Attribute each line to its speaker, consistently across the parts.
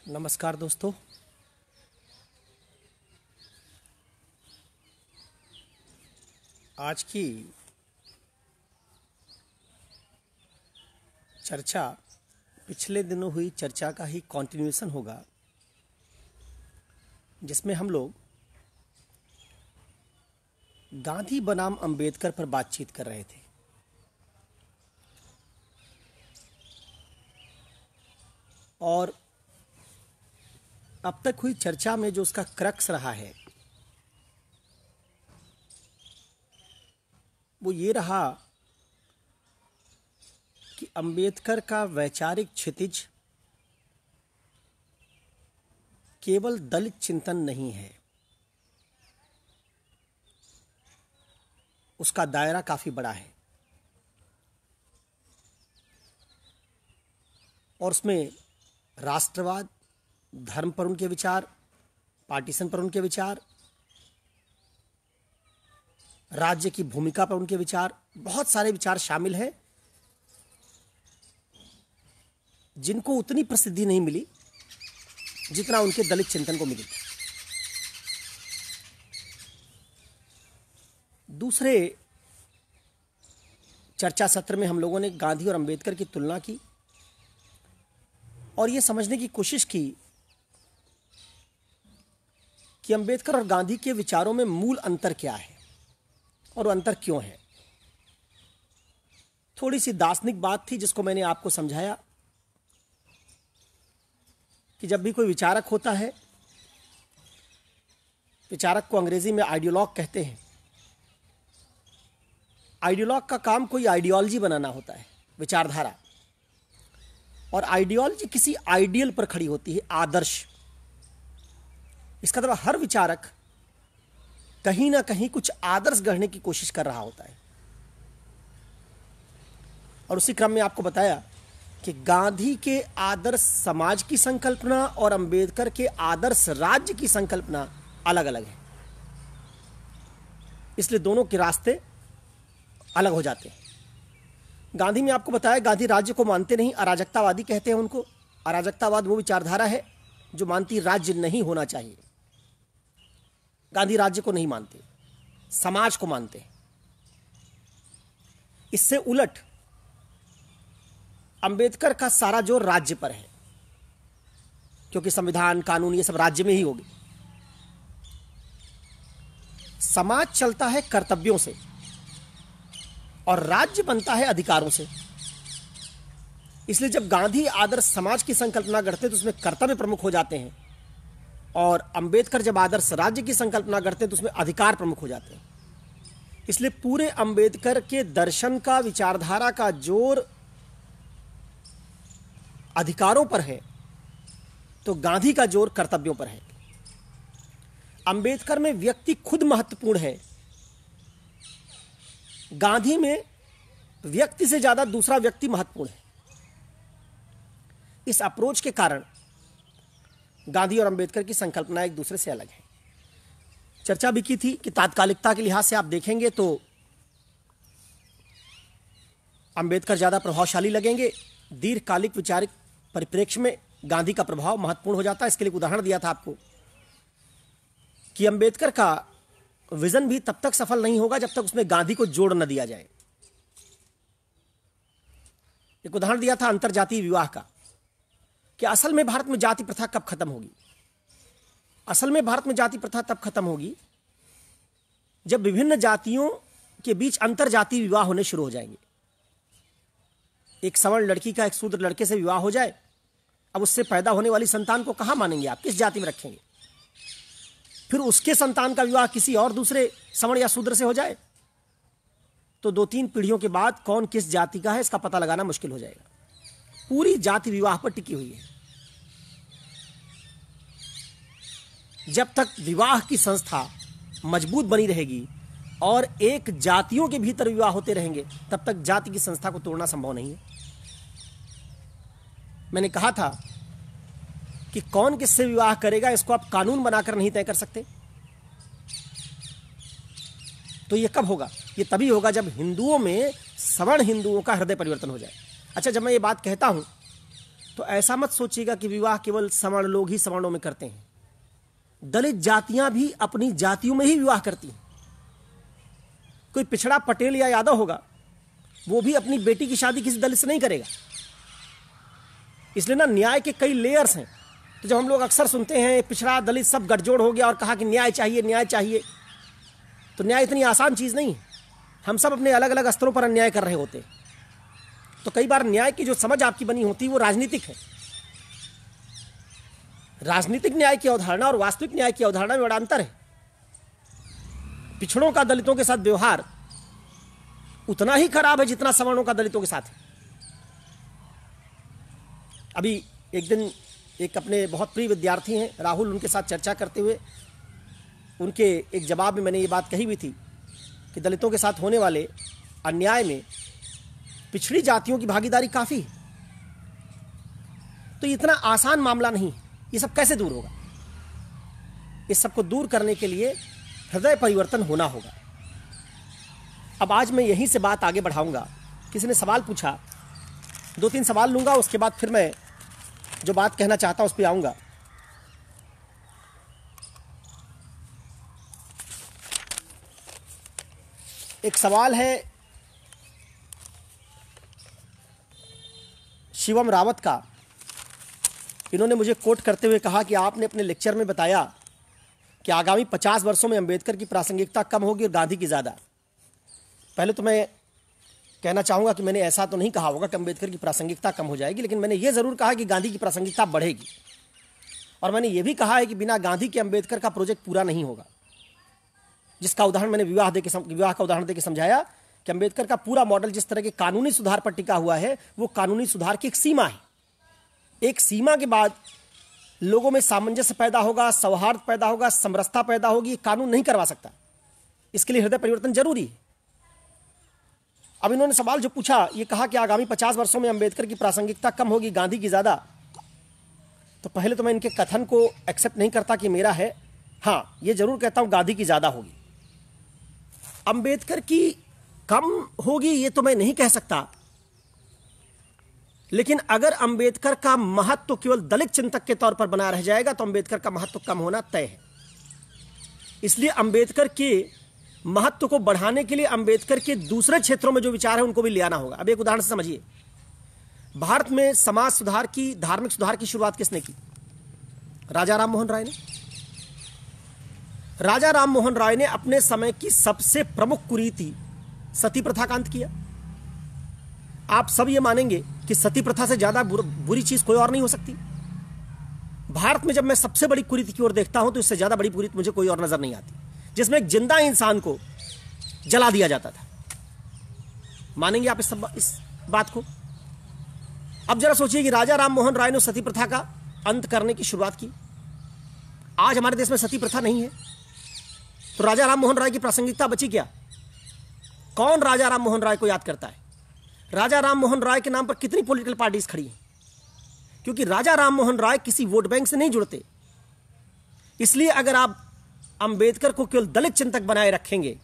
Speaker 1: नमस्कार दोस्तों। आज की चर्चा पिछले दिनों हुई चर्चा का ही कंटिन्यूएशन होगा, जिसमें हम लोग गांधी बनाम अंबेडकर पर बातचीत कर रहे थे। और अब तक हुई चर्चा में जो उसका क्रक्स रहा है वो ये रहा कि अंबेडकर का वैचारिक क्षितिज केवल दलित चिंतन नहीं है, उसका दायरा काफी बड़ा है और उसमें राष्ट्रवाद, धर्म पर उनके विचार, पार्टीशन पर उनके विचार, राज्य की भूमिका पर उनके विचार, बहुत सारे विचार शामिल हैं जिनको उतनी प्रसिद्धि नहीं मिली जितना उनके दलित चिंतन को मिली। दूसरे चर्चा सत्र में हम लोगों ने गांधी और अंबेडकर की तुलना की और ये समझने की कोशिश की कि अंबेडकर और गांधी के विचारों में मूल अंतर क्या है और वो अंतर क्यों है। थोड़ी सी दार्शनिक बात थी जिसको मैंने आपको समझाया कि जब भी कोई विचारक होता है, विचारक को अंग्रेजी में आइडियोलॉग कहते हैं। आइडियोलॉग का काम कोई आइडियोलॉजी बनाना होता है, विचारधारा, और आइडियोलॉजी किसी आइडियल पर खड़ी होती है, आदर्श। इसका मतलब हर विचारक कहीं ना कहीं कुछ आदर्श गढ़ने की कोशिश कर रहा होता है। और उसी क्रम में आपको बताया कि गांधी के आदर्श समाज की संकल्पना और अंबेडकर के आदर्श राज्य की संकल्पना अलग अलग है, इसलिए दोनों के रास्ते अलग हो जाते हैं। गांधी में आपको बताया, गांधी राज्य को मानते नहीं, अराजकतावादी कहते हैं उनको। अराजकतावाद वो विचारधारा है जो मानती राज्य नहीं होना चाहिए। गांधी राज्य को नहीं मानते, समाज को मानते हैं। इससे उलट अंबेडकर का सारा जोर राज्य पर है, क्योंकि संविधान, कानून ये सब राज्य में ही होगी। समाज चलता है कर्तव्यों से और राज्य बनता है अधिकारों से। इसलिए जब गांधी आदर्श समाज की संकल्पना गढ़ते हैं तो उसमें कर्तव्य प्रमुख हो जाते हैं, और अंबेडकर जब आदर्श राज्य की संकल्पना गढ़ते हैं तो उसमें अधिकार प्रमुख हो जाते हैं। इसलिए पूरे अंबेडकर के दर्शन का, विचारधारा का जोर अधिकारों पर है, तो गांधी का जोर कर्तव्यों पर है। अंबेडकर में व्यक्ति खुद महत्वपूर्ण है, गांधी में व्यक्ति से ज्यादा दूसरा व्यक्ति महत्वपूर्ण है। इस अप्रोच के कारण गांधी और अंबेडकर की संकल्पना एक दूसरे से अलग है। चर्चा भी की थी कि तात्कालिकता के लिहाज से आप देखेंगे तो अंबेडकर ज्यादा प्रभावशाली लगेंगे, दीर्घकालिक वैचारिक परिप्रेक्ष्य में गांधी का प्रभाव महत्वपूर्ण हो जाता है। इसके लिए उदाहरण दिया था आपको कि अंबेडकर का विजन भी तब तक सफल नहीं होगा जब तक उसमें गांधी को जोड़ न दिया जाए। एक उदाहरण दिया था अंतरजातीय विवाह का, कि असल में भारत में जाति प्रथा कब खत्म होगी। असल में भारत में जाति प्रथा तब खत्म होगी जब विभिन्न जातियों के बीच अंतरजातीय विवाह होने शुरू हो जाएंगे। एक सवर्ण लड़की का एक शूद्र लड़के से विवाह हो जाए, अब उससे पैदा होने वाली संतान को कहां मानेंगे आप, किस जाति में रखेंगे? फिर उसके संतान का विवाह किसी और दूसरे सवर्ण या शूद्र से हो जाए तो 2-3 पीढ़ियों के बाद कौन किस जाति का है इसका पता लगाना मुश्किल हो जाएगा। पूरी जाति विवाह पर टिकी हुई है। जब तक विवाह की संस्था मजबूत बनी रहेगी और एक जातियों के भीतर विवाह होते रहेंगे, तब तक जाति की संस्था को तोड़ना संभव नहीं है। मैंने कहा था कि कौन किससे विवाह करेगा इसको आप कानून बनाकर नहीं तय कर सकते। तो ये कब होगा? ये तभी होगा जब हिंदुओं में, सवर्ण हिंदुओं का हृदय परिवर्तन हो जाए। अच्छा, जब मैं ये बात कहता हूं तो ऐसा मत सोचिएगा कि विवाह केवल सवर्ण लोग ही सवर्णों में करते हैं। दलित जातियां भी अपनी जातियों में ही विवाह करती हैं। कोई पिछड़ा पटेल या यादव होगा, वो भी अपनी बेटी की शादी किसी दलित से नहीं करेगा। इसलिए ना न्याय के कई लेयर्स हैं। तो जब हम लोग अक्सर सुनते हैं पिछड़ा दलित सब गठजोड़ हो गया और कहा कि न्याय चाहिए न्याय चाहिए, तो न्याय इतनी आसान चीज़ नहीं है। हम सब अपने अलग अलग स्तरों पर अन्याय कर रहे होते हैं। तो कई बार न्याय की जो समझ आपकी बनी होती है वो राजनीतिक है। राजनीतिक न्याय की अवधारणा और वास्तविक न्याय की अवधारणा में बड़ा अंतर है। पिछड़ों का दलितों के साथ व्यवहार उतना ही खराब है जितना सवर्णों का दलितों के साथ है। अभी एक दिन एक अपने बहुत प्रिय विद्यार्थी हैं राहुल, उनके साथ चर्चा करते हुए उनके एक जवाब में मैंने ये बात कही भी थी कि दलितों के साथ होने वाले अन्याय में पिछड़ी जातियों की भागीदारी काफ़ी है। तो इतना आसान मामला नहीं, ये सब कैसे दूर होगा? इस सब को दूर करने के लिए हृदय परिवर्तन होना होगा। अब आज मैं यहीं से बात आगे बढ़ाऊंगा। किसी ने सवाल पूछा, 2-3 सवाल लूंगा, उसके बाद फिर मैं जो बात कहना चाहता हूं उस पर आऊंगा। एक सवाल है शिवम रावत का। इन्होंने मुझे कोट करते हुए कहा कि आपने अपने लेक्चर में बताया कि आगामी 50 वर्षों में अंबेडकर की प्रासंगिकता कम होगी और गांधी की ज़्यादा। पहले तो मैं कहना चाहूँगा कि मैंने ऐसा तो नहीं कहा होगा कि अंबेडकर की प्रासंगिकता कम हो जाएगी, लेकिन मैंने ये ज़रूर कहा कि गांधी की प्रासंगिकता बढ़ेगी। और मैंने ये भी कहा है कि बिना गांधी के अंबेडकर का प्रोजेक्ट पूरा नहीं होगा, जिसका उदाहरण मैंने विवाह का उदाहरण देकर समझाया कि अंबेडकर का पूरा मॉडल जिस तरह के कानूनी सुधार पर टिका हुआ है, वो कानूनी सुधार की एक सीमा है। एक सीमा के बाद लोगों में सामंजस्य पैदा होगा, सौहार्द पैदा होगा, समरसता पैदा होगी। कानून नहीं करवा सकता, इसके लिए हृदय परिवर्तन जरूरी है। अब इन्होंने सवाल जो पूछा, ये कहा कि आगामी 50 वर्षों में अंबेडकर की प्रासंगिकता कम होगी, गांधी की ज्यादा। तो पहले तो मैं इनके कथन को एक्सेप्ट नहीं करता कि मेरा है। हाँ, ये जरूर कहता हूं गांधी की ज्यादा होगी। अंबेडकर की कम होगी ये तो मैं नहीं कह सकता, लेकिन अगर अंबेडकर का महत्व केवल दलित चिंतक के तौर पर बना रह जाएगा तो अंबेडकर का महत्व कम होना तय है। इसलिए अंबेडकर के महत्व को बढ़ाने के लिए अंबेडकर के दूसरे क्षेत्रों में जो विचार है उनको भी ले आना होगा। अब एक उदाहरण से समझिए, भारत में समाज सुधार की, धार्मिक सुधार की शुरुआत किसने की? राजा राम मोहन राय ने। राजा राम मोहन राय ने अपने समय की सबसे प्रमुख कुरीति सती प्रथा का अंत किया। आप सब ये मानेंगे कि सती प्रथा से ज्यादा बुरी चीज कोई और नहीं हो सकती। भारत में जब मैं सबसे बड़ी कुरीति की ओर देखता हूं तो इससे ज्यादा बड़ी कुरीति मुझे कोई और नजर नहीं आती, जिसमें एक जिंदा इंसान को जला दिया जाता था। मानेंगे आप इस बात को? अब जरा सोचिए कि राजा राम मोहन राय ने सती प्रथा का अंत करने की शुरुआत की। आज हमारे देश में सती प्रथा नहीं है, तो राजा राम मोहन राय की प्रासंगिकता बची क्या? कौन राजा राम मोहन राय को याद करता है? राजा राम मोहन राय के नाम पर कितनी पॉलिटिकल पार्टीज खड़ी हैं? क्योंकि राजा राम मोहन राय किसी वोट बैंक से नहीं जुड़ते। इसलिए अगर आप अंबेडकर को केवल दलित चिंतक बनाए रखेंगे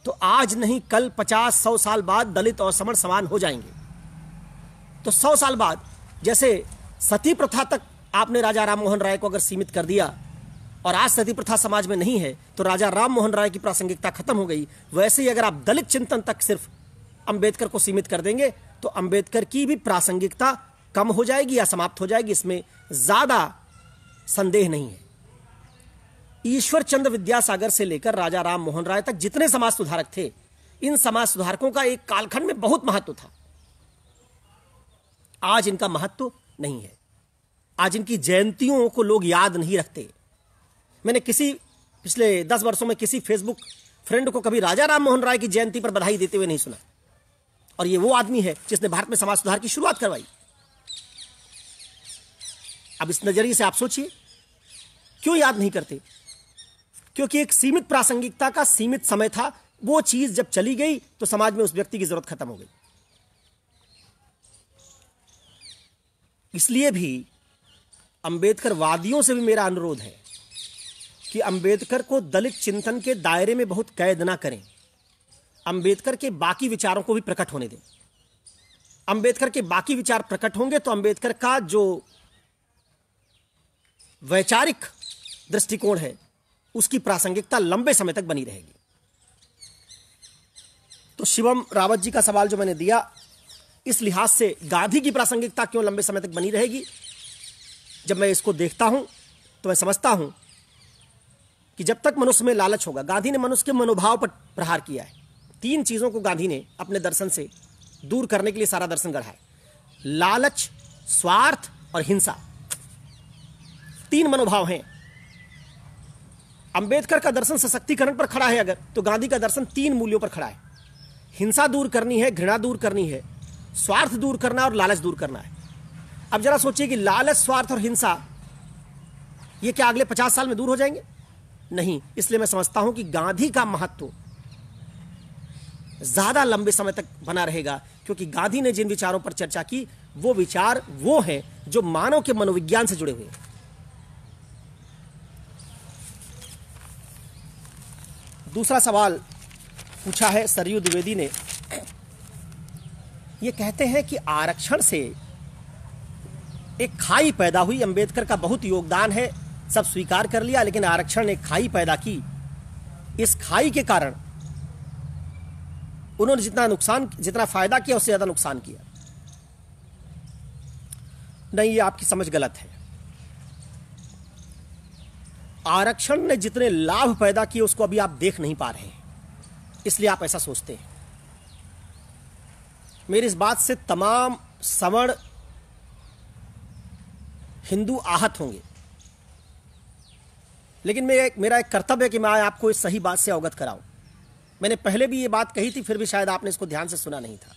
Speaker 1: तो आज नहीं कल 50-100 साल बाद दलित और सवर्ण समान हो जाएंगे। तो 100 साल बाद जैसे सती प्रथा तक आपने राजा राम मोहन राय को अगर सीमित कर दिया और आज सती प्रथा समाज में नहीं है तो राजा राम मोहन राय की प्रासंगिकता खत्म हो गई, वैसे ही अगर आप दलित चिंतन तक सिर्फ अंबेडकर को सीमित कर देंगे तो अंबेडकर की भी प्रासंगिकता कम हो जाएगी या समाप्त हो जाएगी, इसमें ज्यादा संदेह नहीं है। ईश्वर चंद्र विद्यासागर से लेकर राजा राम मोहन राय तक जितने समाज सुधारक थे, इन समाज सुधारकों का एक कालखंड में बहुत महत्व था। आज इनका महत्व नहीं है। आज इनकी जयंतियों को लोग याद नहीं रखते। मैंने पिछले 10 वर्षों में किसी फेसबुक फ्रेंड को कभी राजा राम मोहन राय की जयंती पर बधाई देते हुए नहीं सुना। और ये वो आदमी है जिसने भारत में समाज सुधार की शुरुआत करवाई। अब इस नजरिए से आप सोचिए, क्यों याद नहीं करते? क्योंकि एक सीमित प्रासंगिकता का सीमित समय था। वो चीज जब चली गई तो समाज में उस व्यक्ति की जरूरत खत्म हो गई। इसलिए भी अंबेडकर वादियों से भी मेरा अनुरोध है कि अंबेडकर को दलित चिंतन के दायरे में बहुत कैद ना करें। अंबेडकर के बाकी विचारों को भी प्रकट होने दें। अंबेडकर के बाकी विचार प्रकट होंगे तो अंबेडकर का जो वैचारिक दृष्टिकोण है उसकी प्रासंगिकता लंबे समय तक बनी रहेगी। तो शिवम रावत जी का सवाल जो मैंने दिया, इस लिहाज से गांधी की प्रासंगिकता क्यों लंबे समय तक बनी रहेगी, जब मैं इसको देखता हूं तो मैं समझता हूं कि जब तक मनुष्य में लालच होगा, गांधी ने मनुष्य के मनोभाव पर प्रहार किया है। 3 चीजों को गांधी ने अपने दर्शन से दूर करने के लिए सारा दर्शन गढ़ा है। लालच, स्वार्थ और हिंसा, 3 मनोभाव हैं। अंबेडकर का दर्शन सशक्तिकरण पर खड़ा है अगर, तो गांधी का दर्शन 3 मूल्यों पर खड़ा है। हिंसा दूर करनी है, घृणा दूर करनी है, स्वार्थ दूर करना और लालच दूर करना है। अब जरा सोचिए कि लालच, स्वार्थ और हिंसा ये क्या अगले 50 साल में दूर हो जाएंगे? नहीं। इसलिए मैं समझता हूं कि गांधी का महत्व ज्यादा लंबे समय तक बना रहेगा, क्योंकि गांधी ने जिन विचारों पर चर्चा की वो विचार वो हैं जो मानव के मनोविज्ञान से जुड़े हुए हैं। दूसरा सवाल पूछा है सरयू द्विवेदी ने। ये कहते हैं कि आरक्षण से एक खाई पैदा हुई, अंबेडकर का बहुत योगदान है, सब स्वीकार कर लिया, लेकिन आरक्षण ने खाई पैदा की। इस खाई के कारण उन्होंने जितना फायदा किया उससे ज्यादा नुकसान किया। नहीं, ये आपकी समझ गलत है। आरक्षण ने जितने लाभ पैदा किए उसको अभी आप देख नहीं पा रहे हैं, इसलिए आप ऐसा सोचते हैं। मेरी इस बात से तमाम सवर्ण हिंदू आहत होंगे, लेकिन मेरा एक कर्तव्य है कि मैं आपको इस सही बात से अवगत कराऊं। मैंने पहले भी ये बात कही थी, फिर भी शायद आपने इसको ध्यान से सुना नहीं था।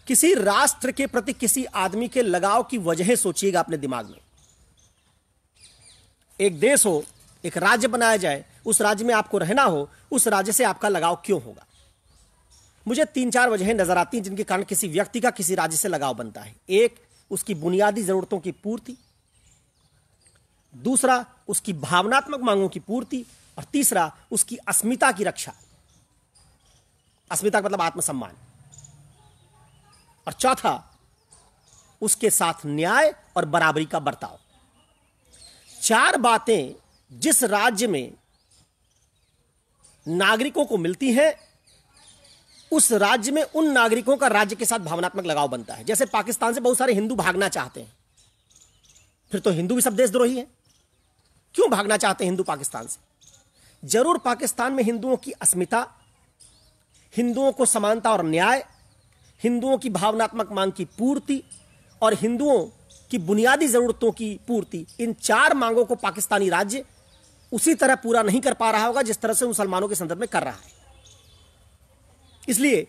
Speaker 1: किसी राष्ट्र के प्रति किसी आदमी के लगाव की वजह सोचिएगा अपने दिमाग में। एक देश हो, एक राज्य बनाया जाए, उस राज्य में आपको रहना हो, उस राज्य से आपका लगाव क्यों होगा? मुझे 3-4 वजहें नजर आती हैं जिनके कारण किसी व्यक्ति का किसी राज्य से लगाव बनता है। एक, उसकी बुनियादी जरूरतों की पूर्ति, दूसरा उसकी भावनात्मक मांगों की पूर्ति, और तीसरा उसकी अस्मिता की रक्षा। अस्मिता का मतलब आत्मसम्मान। और चौथा उसके साथ न्याय और बराबरी का बर्ताव। 4 बातें जिस राज्य में नागरिकों को मिलती हैं, उस राज्य में उन नागरिकों का राज्य के साथ भावनात्मक लगाव बनता है। जैसे पाकिस्तान से बहुत सारे हिंदू भागना चाहते हैं, फिर तो हिंदू भी सब देशद्रोही हैं। क्यों भागना चाहते हैं हिंदू पाकिस्तान से? जरूर पाकिस्तान में हिंदुओं की अस्मिता, हिंदुओं को समानता और न्याय, हिंदुओं की भावनात्मक मांग की पूर्ति और हिंदुओं की बुनियादी जरूरतों की पूर्ति, इन 4 मांगों को पाकिस्तानी राज्य उसी तरह पूरा नहीं कर पा रहा होगा जिस तरह से मुसलमानों के संदर्भ में कर रहा है। इसलिए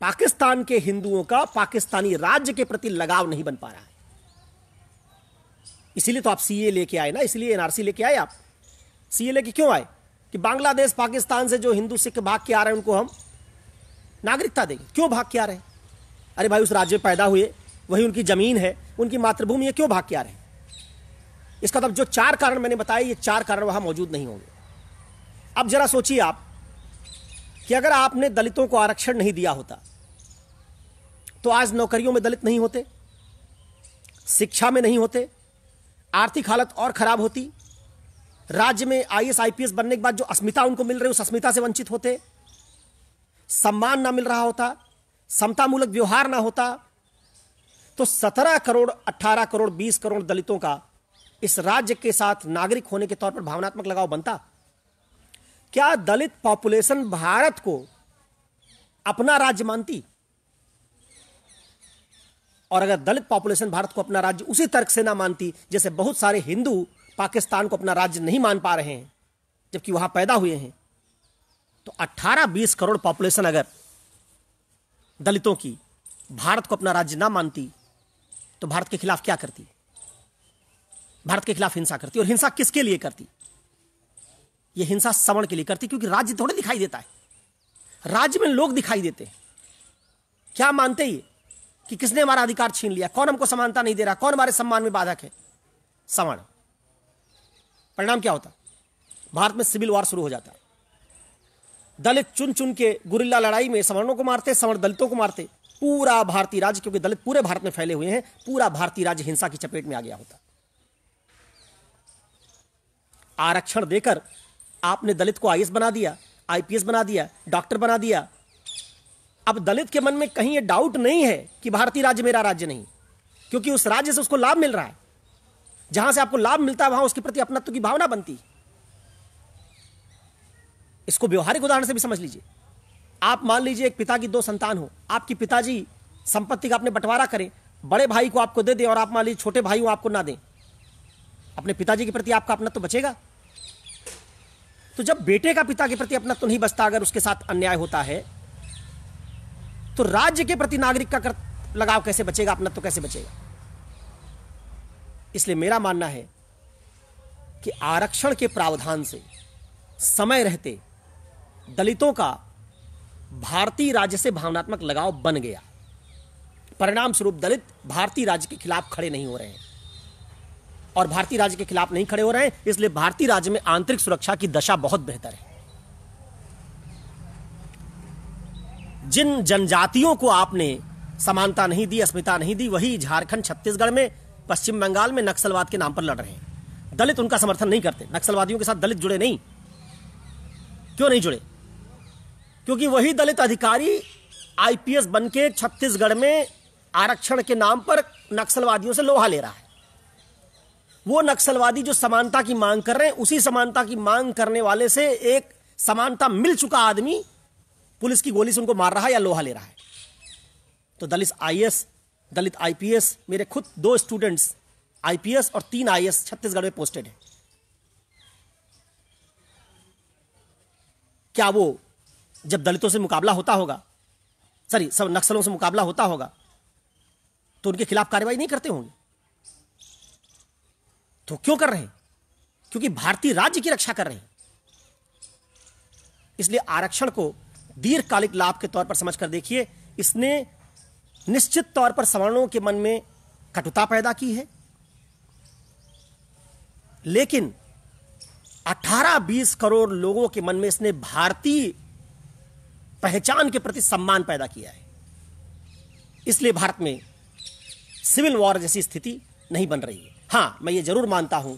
Speaker 1: पाकिस्तान के हिंदुओं का पाकिस्तानी राज्य के प्रति लगाव नहीं बन पा रहा है। इसीलिए तो आप सीए लेके आए ना, इसलिए एनआरसी लेके आए। आप सीए लेके क्यों आए? कि बांग्लादेश, पाकिस्तान से जो हिंदू सिख भाग के आ रहे हैं उनको हम नागरिकता देंगे। क्यों भाग के आ रहे हैं? अरे भाई, उस राज्य में पैदा हुए, वही उनकी जमीन है, उनकी मातृभूमि है, क्यों भाग के आ रहे हैं? इसका मतलब जो 4 कारण मैंने बताए, ये 4 कारण वहां मौजूद नहीं होंगे। अब जरा सोचिए आप कि अगर आपने दलितों को आरक्षण नहीं दिया होता तो आज नौकरियों में दलित नहीं होते, शिक्षा में नहीं होते, आर्थिक हालत और खराब होती, राज्य में आईएएस आईपीएस बनने के बाद जो अस्मिता उनको मिल रही उस अस्मिता से वंचित होते, सम्मान ना मिल रहा होता, समतामूलक व्यवहार ना होता, तो 17 करोड़, 18 करोड़, 20 करोड़ दलितों का इस राज्य के साथ नागरिक होने के तौर पर भावनात्मक लगाव बनता? क्या दलित पॉपुलेशन भारत को अपना राज्य मानती? और अगर दलित पॉपुलेशन भारत को अपना राज्य उसी तर्क से ना मानती जैसे बहुत सारे हिंदू पाकिस्तान को अपना राज्य नहीं मान पा रहे हैं जबकि वहां पैदा हुए हैं, तो 18-20 करोड़ पॉपुलेशन अगर दलितों की भारत को अपना राज्य ना मानती तो भारत के खिलाफ क्या करती? भारत के खिलाफ हिंसा करती। और हिंसा किसके लिए करती? यह हिंसा सवर्ण के लिए करती, क्योंकि राज्य थोड़े दिखाई देता है, राज्य में लोग दिखाई देते हैं। क्या मानते ये कि किसने हमारा अधिकार छीन लिया, कौन हमको समानता नहीं दे रहा, कौन हमारे सम्मान में बाधक है? सवर्ण। परिणाम क्या होता? भारत में सिविल वॉर शुरू हो जाता। दलित चुन चुन के गुरिल्ला लड़ाई में सवर्णों को मारते, सवर्ण दलितों को मारते, पूरा भारतीय राज्य, क्योंकि दलित पूरे भारत में फैले हुए हैं, पूरा भारतीय राज्य हिंसा की चपेट में आ गया होता। आरक्षण देकर आपने दलित को आईएएस बना दिया, आईपीएस बना दिया, डॉक्टर बना दिया। अब दलित के मन में कहीं यह डाउट नहीं है कि भारतीय राज्य मेरा राज्य नहीं, क्योंकि उस राज्य से उसको लाभ मिल रहा है। जहां से आपको लाभ मिलता है वहां उसके प्रति अपनत्व की भावना बनती है। इसको व्यवहारिक उदाहरण से भी समझ लीजिए। आप मान लीजिए एक पिता की 2 संतान हो, आपके पिताजी संपत्ति का आपने बंटवारा करें, बड़े भाई को आपको दे दें और आप मान लीजिए छोटे भाई हो आपको ना दें, अपने पिताजी के प्रति आपका अपनत्व बचेगा? तो जब बेटे का पिता के प्रति अपनत्व नहीं बचता, अगर उसके साथ अन्याय होता है, तो राज्य के प्रति नागरिक का लगाव कैसे बचेगा, अपनत्व कैसे बचेगा? इसलिए मेरा मानना है कि आरक्षण के प्रावधान से समय रहते दलितों का भारतीय राज्य से भावनात्मक लगाव बन गया। परिणाम स्वरूप दलित भारतीय राज्य के खिलाफ खड़े नहीं हो रहे हैं, और भारतीय राज्य के खिलाफ नहीं खड़े हो रहे हैं, इसलिए भारतीय राज्य में आंतरिक सुरक्षा की दशा बहुत बेहतर है। जिन जनजातियों को आपने समानता नहीं दी, अस्मिता नहीं दी, वही झारखंड, छत्तीसगढ़ में, पश्चिम बंगाल में नक्सलवाद के नाम पर लड़ रहे हैं। दलित उनका समर्थन नहीं करते, नक्सलवादियों के साथ दलित जुड़े नहीं। क्यों नहीं जुड़े? क्योंकि वही दलित अधिकारी आईपीएस बनके छत्तीसगढ़ में आरक्षण के नाम पर नक्सलवादियों से लोहा ले रहा है। वो नक्सलवादी जो समानता की मांग कर रहे हैं, उसी समानता की मांग करने वाले से एक समानता मिल चुका आदमी पुलिस की गोली से उनको मार रहा है या लोहा ले रहा है। तो दलित आईएएस, दलित आईपीएस, मेरे खुद 2 स्टूडेंट्स आईपीएस और 3 आईएएस छत्तीसगढ़ में पोस्टेड हैं। क्या वो जब दलितों से मुकाबला होता होगा, सब नक्सलों से मुकाबला होता होगा, तो उनके खिलाफ कार्रवाई नहीं करते होंगे? तो क्यों कर रहे हैं? क्योंकि भारतीय राज्य की रक्षा कर रहे हैं। इसलिए आरक्षण को दीर्घकालिक लाभ के तौर पर समझकर देखिए। इसने निश्चित तौर पर सवर्णों के मन में कटुता पैदा की है, लेकिन 18-20 करोड़ लोगों के मन में इसने भारतीय पहचान के प्रति सम्मान पैदा किया है। इसलिए भारत में सिविल वॉर जैसी स्थिति नहीं बन रही है। हां, मैं ये जरूर मानता हूं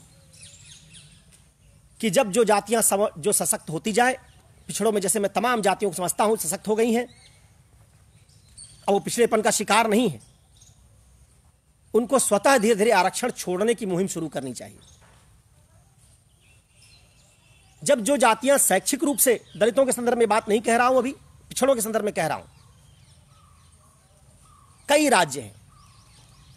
Speaker 1: कि जब जो जातियां जो सशक्त होती जाए, पिछड़ों में जैसे मैं तमाम जातियों को समझता हूं सशक्त हो गई हैं, अब वो पिछड़ेपन का शिकार नहीं है, उनको स्वतः धीरे धीरे आरक्षण छोड़ने की मुहिम शुरू करनी चाहिए। जब जो जातियां शैक्षिक रूप से, दलितों के संदर्भ में बात नहीं कह रहा हूं, अभी पिछड़ों के संदर्भ में कह रहा हूं, कई राज्य हैं,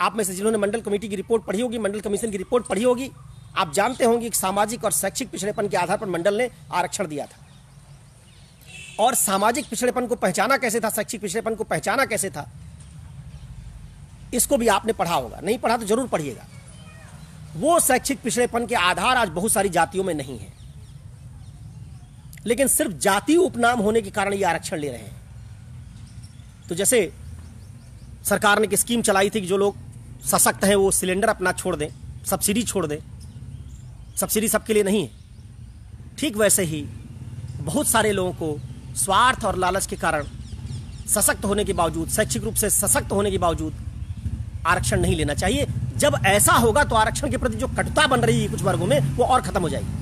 Speaker 1: आप में से जिन्होंने मंडल कमेटी की रिपोर्ट पढ़ी होगी, मंडल कमीशन की रिपोर्ट पढ़ी होगी, आप जानते होंगे कि सामाजिक और शैक्षिक पिछड़ेपन के आधार पर मंडल ने आरक्षण दिया था। और सामाजिक पिछड़ेपन को पहचाना कैसे था, शैक्षिक पिछड़ेपन को पहचाना कैसे था, इसको भी आपने पढ़ा होगा। नहीं पढ़ा तो जरूर पढ़िएगा। वो शैक्षिक पिछड़ेपन के आधार आज बहुत सारी जातियों में नहीं है, लेकिन सिर्फ जातीय उपनाम होने के कारण ये आरक्षण ले रहे हैं। तो जैसे सरकार ने एक स्कीम चलाई थी कि जो लोग सशक्त हैं वो सिलेंडर अपना छोड़ दें, सब्सिडी छोड़ दें। सब्सिडी सबके लिए नहीं है। ठीक वैसे ही बहुत सारे लोगों को स्वार्थ और लालच के कारण सशक्त होने के बावजूद, शैक्षिक रूप से सशक्त होने के बावजूद आरक्षण नहीं लेना चाहिए। जब ऐसा होगा तो आरक्षण के प्रति जो कटुता बन रही है कुछ वर्गों में, वो और खत्म हो जाएगी।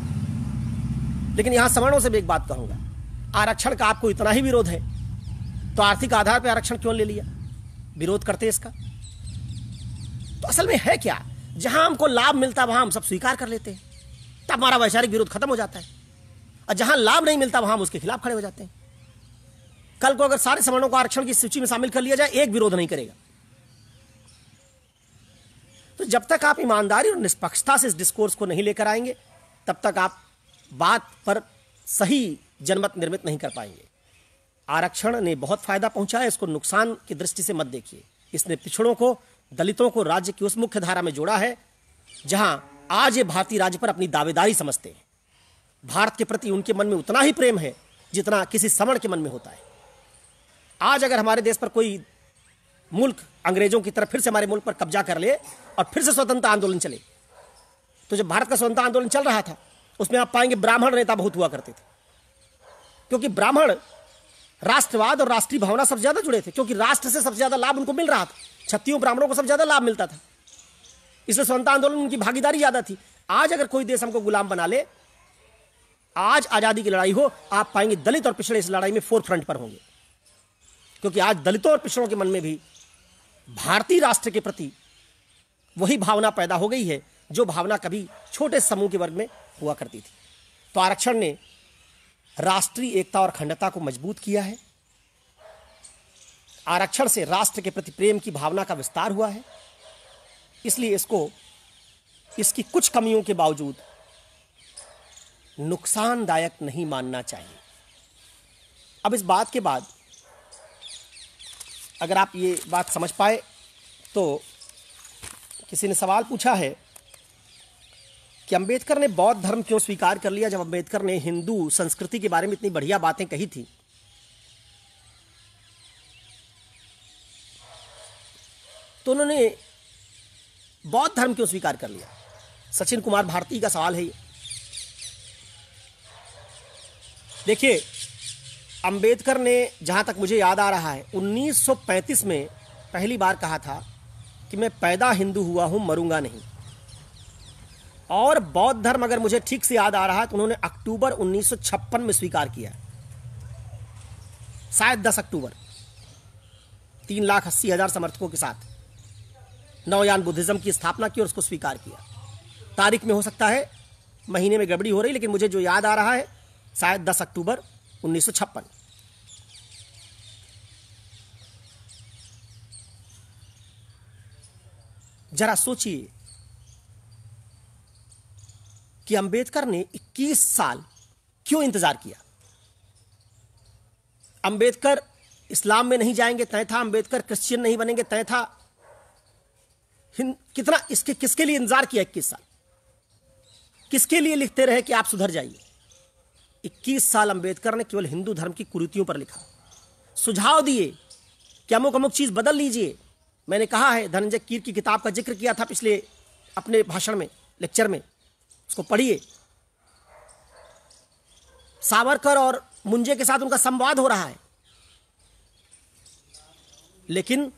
Speaker 1: लेकिन यहां सवर्णों से भी एक बात कहूंगा, आरक्षण का आपको इतना ही विरोध है तो आर्थिक आधार पर आरक्षण क्यों ले लिया? विरोध करते इसका तो असल में है क्या? जहां हमको लाभ मिलता वहां हम सब स्वीकार कर लेते हैं, तब हमारा वैचारिक विरोध खत्म हो जाता है। और जहां लाभ नहीं मिलता वहां हम उसके खिलाफ खड़े हो जाते हैं। कल को अगर सारे सवर्णों को आरक्षण की सूची में शामिल कर लिया जाए, एक विरोध नहीं करेगा। तो जब तक आप ईमानदारी और निष्पक्षता से इस डिस्कोर्स को नहीं लेकर आएंगे, तब तक आप बात पर सही जनमत निर्मित नहीं कर पाएंगे। आरक्षण ने बहुत फायदा पहुंचा है, इसको नुकसान की दृष्टि से मत देखिए। इसने पिछड़ों को, दलितों को राज्य की उस मुख्य धारा में जोड़ा है जहां आज ये भारतीय राज्य पर अपनी दावेदारी समझते हैं। भारत के प्रति उनके मन में उतना ही प्रेम है जितना किसी सवर्ण के मन में होता है। आज अगर हमारे देश पर कोई मुल्क अंग्रेजों की तरफ फिर से हमारे मुल्क पर कब्जा कर ले और फिर से स्वतंत्रता आंदोलन चले, तो जब भारत का स्वतंत्रता आंदोलन चल रहा था उसमें आप पाएंगे ब्राह्मण नेता बहुत हुआ करते थे। क्योंकि ब्राह्मण राष्ट्रवाद और राष्ट्रीय भावना सबसे ज्यादा जुड़े थे, क्योंकि राष्ट्र से सबसे ज्यादा लाभ उनको मिल रहा था। क्षत्रियों ब्राह्मणों को सबसे ज्यादा लाभ मिलता था, इसलिए स्वतंत्रता आंदोलन में उनकी भागीदारी ज्यादा थी। आज अगर कोई देश हमको गुलाम बना ले, आज आजादी की लड़ाई हो, आप पाएंगे दलित और पिछड़े इस लड़ाई में फोर फ्रंट पर होंगे, क्योंकि आज दलितों और पिछड़ों के मन में भी भारतीय राष्ट्र के प्रति वही भावना पैदा हो गई है जो भावना कभी छोटे समूह के वर्ग में हुआ करती थी। तो आरक्षण ने राष्ट्रीय एकता और अखंडता को मजबूत किया है। आरक्षण से राष्ट्र के प्रति प्रेम की भावना का विस्तार हुआ है, इसलिए इसकी कुछ कमियों के बावजूद नुकसानदायक नहीं मानना चाहिए। अब इस बात के बाद अगर आप ये बात समझ पाए, तो किसी ने सवाल पूछा है कि अंबेडकर ने बौद्ध धर्म क्यों स्वीकार कर लिया जब अंबेडकर ने हिंदू संस्कृति के बारे में इतनी बढ़िया बातें कही थी। तो उन्होंने बौद्ध धर्म क्यों स्वीकार कर लिया? सचिन कुमार भारती का सवाल है ये। देखिए, अंबेडकर ने, जहां तक मुझे याद आ रहा है, 1935 में पहली बार कहा था कि मैं पैदा हिंदू हुआ हूं, मरूंगा नहीं। और बौद्ध धर्म अगर मुझे ठीक से याद आ रहा है तो उन्होंने अक्टूबर 1956 में स्वीकार किया, शायद 10 अक्टूबर, 3,80,000 समर्थकों के साथ नवयान बुद्धिज्म की स्थापना की और उसको स्वीकार किया। तारीख में हो सकता है महीने में गड़बड़ी हो रही, लेकिन मुझे जो याद आ रहा है शायद 10 अक्टूबर 1956। जरा सोचिए कि अंबेडकर ने 21 साल क्यों इंतजार किया। अंबेडकर इस्लाम में नहीं जाएंगे तय था, अंबेडकर क्रिश्चियन नहीं बनेंगे तय था। कितना किसके लिए इंतजार किया 21 साल? किसके लिए लिखते रहे कि आप सुधर जाइए? 21 साल अंबेडकर ने केवल हिंदू धर्म की कुरीतियों पर लिखा, सुझाव दिए कि अमुक अमुक चीज बदल लीजिए। मैंने कहा है, धनंजय कीर की किताब का जिक्र किया था पिछले अपने भाषण में, लेक्चर में, उसको पढ़िए। सावरकर और मुंजे के साथ उनका संवाद हो रहा है, लेकिन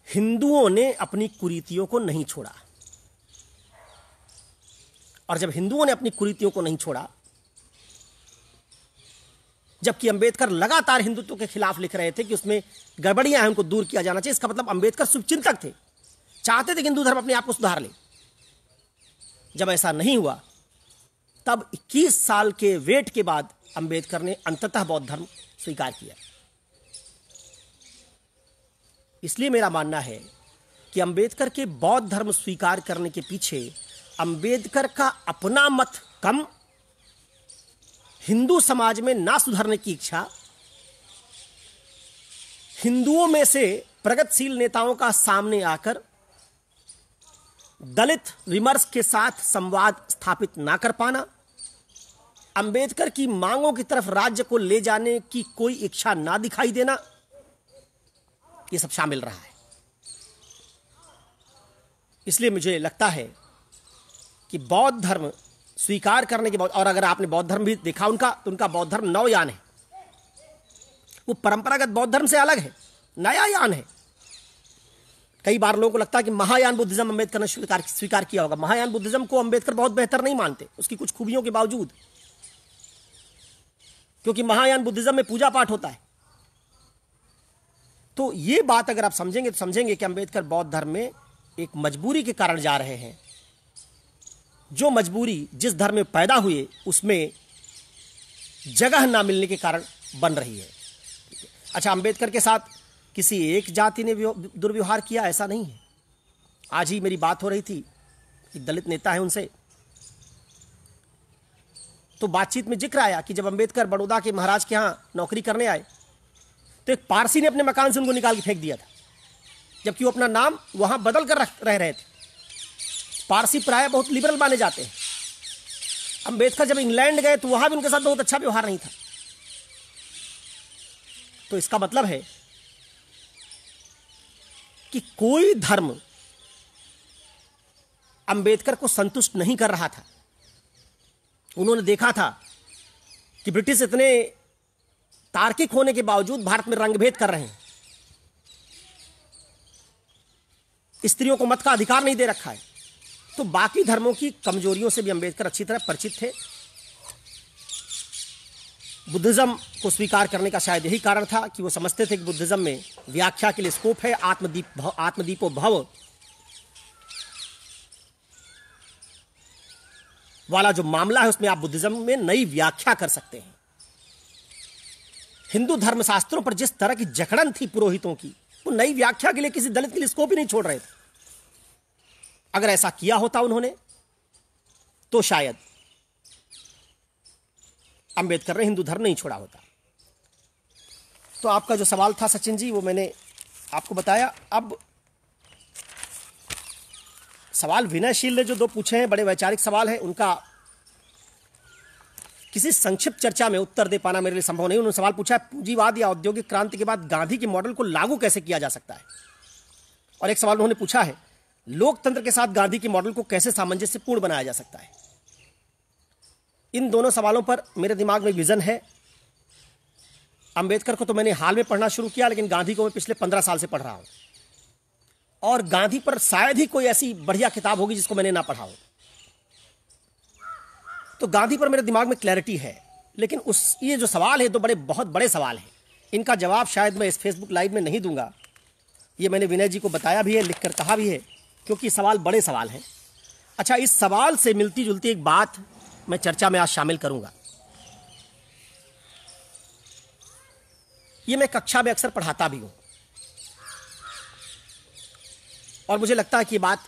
Speaker 1: हिंदुओं ने अपनी कुरीतियों को नहीं छोड़ा। और जब हिंदुओं ने अपनी कुरीतियों को नहीं छोड़ा, जबकि अंबेडकर लगातार हिंदुत्व के खिलाफ लिख रहे थे कि उसमें गड़बड़ियां हैं, उनको दूर किया जाना चाहिए, इसका मतलब अंबेडकर शुभचिंतक थे, चाहते थे कि हिंदू धर्म अपने आप को सुधार ले। जब ऐसा नहीं हुआ, तब 21 साल के वेट के बाद अंबेडकर ने अंततः बौद्ध धर्म स्वीकार किया। इसलिए मेरा मानना है कि अंबेडकर के बौद्ध धर्म स्वीकार करने के पीछे अंबेडकर का अपना मत कम, हिंदू समाज में ना सुधरने की इच्छा, हिंदुओं में से प्रगतिशील नेताओं का सामने आकर दलित विमर्श के साथ संवाद स्थापित ना कर पाना, अंबेडकर की मांगों की तरफ राज्य को ले जाने की कोई इच्छा ना दिखाई देना, ये सब शामिल रहा है। इसलिए मुझे लगता है कि बौद्ध धर्म स्वीकार करने के बाद, और अगर आपने बौद्ध धर्म भी देखा उनका, तो उनका बौद्ध धर्म नवयान है। वो परंपरागत बौद्ध धर्म से अलग है, नया यान है। कई बार लोगों को लगता है कि महायान बुद्धिज्म अंबेडकर ने स्वीकार किया होगा। महायान बुद्धिज्म को अंबेडकर बहुत बेहतर नहीं मानते, उसकी कुछ खूबियों के बावजूद, क्योंकि महायान बुद्धिज्म में पूजा पाठ होता है। तो ये बात अगर आप समझेंगे तो समझेंगे कि अंबेडकर बौद्ध धर्म में एक मजबूरी के कारण जा रहे हैं। जो मजबूरी जिस धर्म में पैदा हुए उसमें जगह ना मिलने के कारण बन रही है। अच्छा, अंबेडकर के साथ किसी एक जाति ने दुर्व्यवहार किया, ऐसा नहीं है। आज ही मेरी बात हो रही थी, एक दलित नेता है, उनसे तो बातचीत में जिक्र आया कि जब अंबेडकर बड़ौदा के महाराज के यहां नौकरी करने आए तो एक पारसी ने अपने मकान से उनको निकाल के फेंक दिया था, जबकि वो अपना नाम वहां बदल कर रह रहे थे। पारसी प्राय बहुत लिबरल माने जाते हैं। अंबेडकर जब इंग्लैंड गए तो वहां भी उनके साथ बहुत अच्छा व्यवहार नहीं था। तो इसका मतलब है कि कोई धर्म अंबेडकर को संतुष्ट नहीं कर रहा था। उन्होंने देखा था कि ब्रिटिश इतने तार्किक होने के बावजूद भारत में रंगभेद कर रहे हैं, स्त्रियों को मत का अधिकार नहीं दे रखा है। तो बाकी धर्मों की कमजोरियों से भी अंबेडकर अच्छी तरह परिचित थे। बुद्धिज्म को स्वीकार करने का शायद यही कारण था कि वो समझते थे कि बुद्धिज्म में व्याख्या के लिए स्कोप है। आत्मदीपो भव वाला जो मामला है उसमें आप बुद्धिज्म में नई व्याख्या कर सकते हैं। हिंदू धर्मशास्त्रों पर जिस तरह की जकड़न थी पुरोहितों की, वो नई व्याख्या के लिए किसी दलित के लिए स्कोप ही नहीं छोड़ रहे थे। अगर ऐसा किया होता उन्होंने तो शायद अंबेडकर ने हिंदू धर्म नहीं छोड़ा होता। तो आपका जो सवाल था सचिन जी, वो मैंने आपको बताया। अब सवाल विनयशील ने जो दो पूछे हैं, बड़े वैचारिक सवाल हैं, उनका किसी संक्षिप्त चर्चा में उत्तर दे पाना मेरे लिए संभव नहीं। उन्होंने सवाल पूछा है, पूंजीवाद या औद्योगिक क्रांति के बाद गांधी के मॉडल को लागू कैसे किया जा सकता है। और एक सवाल उन्होंने पूछा है, लोकतंत्र के साथ गांधी के मॉडल को कैसे सामंजस्यपूर्ण बनाया जा सकता है। इन दोनों सवालों पर मेरे दिमाग में विजन है। अंबेडकर को तो मैंने हाल में पढ़ना शुरू किया, लेकिन गांधी को मैं पिछले 15 साल से पढ़ रहा हूं। और गांधी पर शायद ही कोई ऐसी बढ़िया किताब होगी जिसको मैंने ना पढ़ा हो। तो गांधी पर मेरे दिमाग में क्लैरिटी है, लेकिन ये जो सवाल है तो बहुत बड़े सवाल हैं। इनका जवाब शायद मैं इस फेसबुक लाइव में नहीं दूंगा। ये मैंने विनय जी को बताया भी है, लिखकर कहा भी है, क्योंकि सवाल बड़े सवाल हैं। अच्छा, इस सवाल से मिलती जुलती एक बात मैं चर्चा में आज शामिल करूंगा। ये मैं कक्षा में अक्सर पढ़ाता भी हूं, और मुझे लगता है कि ये बात,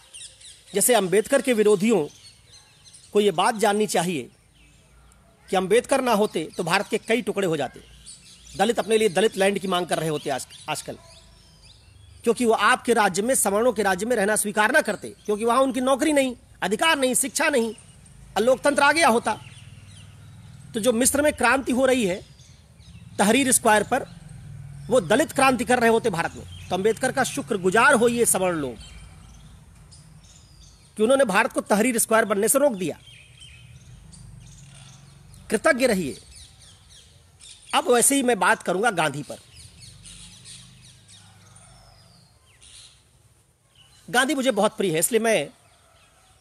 Speaker 1: जैसे अंबेडकर के विरोधियों को ये बात जाननी चाहिए कि अंबेडकर ना होते तो भारत के कई टुकड़े हो जाते। दलित अपने लिए दलित लैंड की मांग कर रहे होते आजकल, क्योंकि वो आपके राज्य में, सवर्णों के राज्य में रहना स्वीकार ना करते, क्योंकि वहां उनकी नौकरी नहीं, अधिकार नहीं, शिक्षा नहीं, लोकतंत्र आ गया होता। तो जो मिस्र में क्रांति हो रही है तहरीर स्क्वायर पर, वो दलित क्रांति कर रहे होते भारत में। तो अंबेडकर का शुक्रगुजार होइए सवर्ण लोग कि उन्होंने भारत को तहरीर स्क्वायर बनने से रोक दिया। कृतज्ञ रहिए। अब वैसे ही मैं बात करूंगा गांधी पर। गांधी मुझे बहुत प्रिय है, इसलिए मैं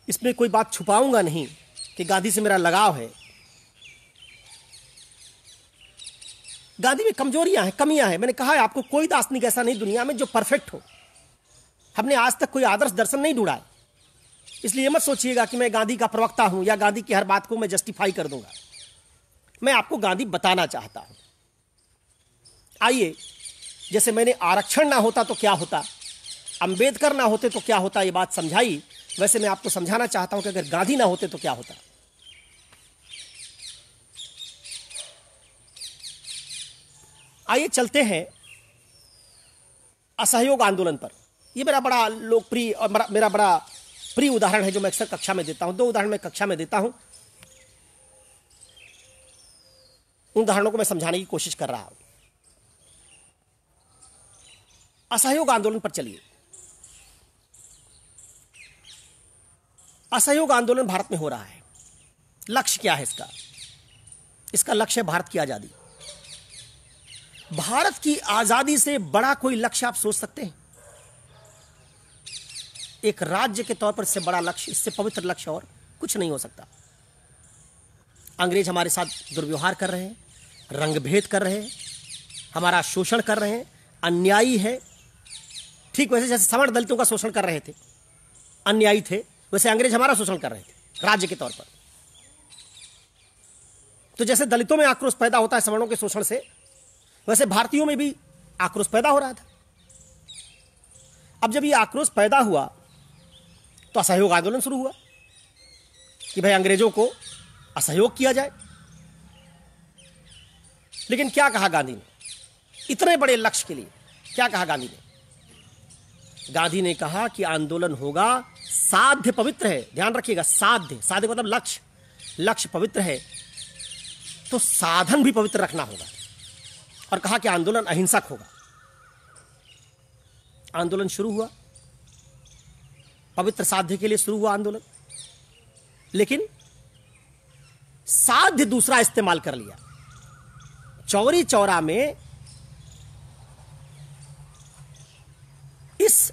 Speaker 1: इसमें कोई बात छुपाऊंगा नहीं कि गांधी से मेरा लगाव है। गांधी में कमजोरियां हैं, कमियां हैं। मैंने कहा है आपको, कोई दार्शनिक ऐसा नहीं दुनिया में जो परफेक्ट हो। हमने आज तक कोई आदर्श दर्शन नहीं ढूंढा है, इसलिए मत सोचिएगा कि मैं गांधी का प्रवक्ता हूं या गांधी की हर बात को मैं जस्टिफाई कर दूंगा। मैं आपको गांधी बताना चाहता हूं। आइए, जैसे मैंने आरक्षण ना होता तो क्या होता, अंबेडकर ना होते तो क्या होता, ये बात समझाई, वैसे मैं आपको समझाना चाहता हूं कि अगर गांधी ना होते तो क्या होता। आइए चलते हैं असहयोग आंदोलन पर। यह मेरा बड़ा लोकप्रिय और मेरा बड़ा प्रिय उदाहरण है जो मैं अक्सर कक्षा में देता हूं। दो उदाहरण मैं कक्षा में देता हूं, उन उदाहरणों को मैं समझाने की कोशिश कर रहा हूं। असहयोग आंदोलन पर चलिए। असहयोग आंदोलन भारत में हो रहा है। लक्ष्य क्या है इसका? इसका लक्ष्य है भारत की आजादी। भारत की आजादी से बड़ा कोई लक्ष्य आप सोच सकते हैं? एक राज्य के तौर पर इससे बड़ा लक्ष्य, इससे पवित्र लक्ष्य और कुछ नहीं हो सकता। अंग्रेज हमारे साथ दुर्व्यवहार कर रहे हैं, रंगभेद कर रहे हैं, हमारा शोषण कर रहे हैं, अन्यायी है। ठीक वैसे जैसे सवर्ण दलितों का शोषण कर रहे थे, अन्यायी थे, वैसे अंग्रेज हमारा शोषण कर रहे थे राज्य के तौर पर। तो जैसे दलितों में आक्रोश पैदा होता है सवर्णों के शोषण से, वैसे भारतीयों में भी आक्रोश पैदा हो रहा था। अब जब ये आक्रोश पैदा हुआ तो असहयोग आंदोलन शुरू हुआ कि भाई अंग्रेजों को असहयोग किया जाए। लेकिन क्या कहा गांधी ने? इतने बड़े लक्ष्य के लिए क्या कहा गांधी ने? गांधी ने कहा कि आंदोलन होगा साध्य पवित्र है। ध्यान रखिएगा, साध्य, साध्य मतलब लक्ष्य, लक्ष्य पवित्र है तो साधन भी पवित्र रखना होगा। और कहा कि आंदोलन अहिंसक होगा। आंदोलन शुरू हुआ, पवित्र साध्य के लिए शुरू हुआ आंदोलन, लेकिन साध्य दूसरा इस्तेमाल कर लिया। चौरी चौरा में इस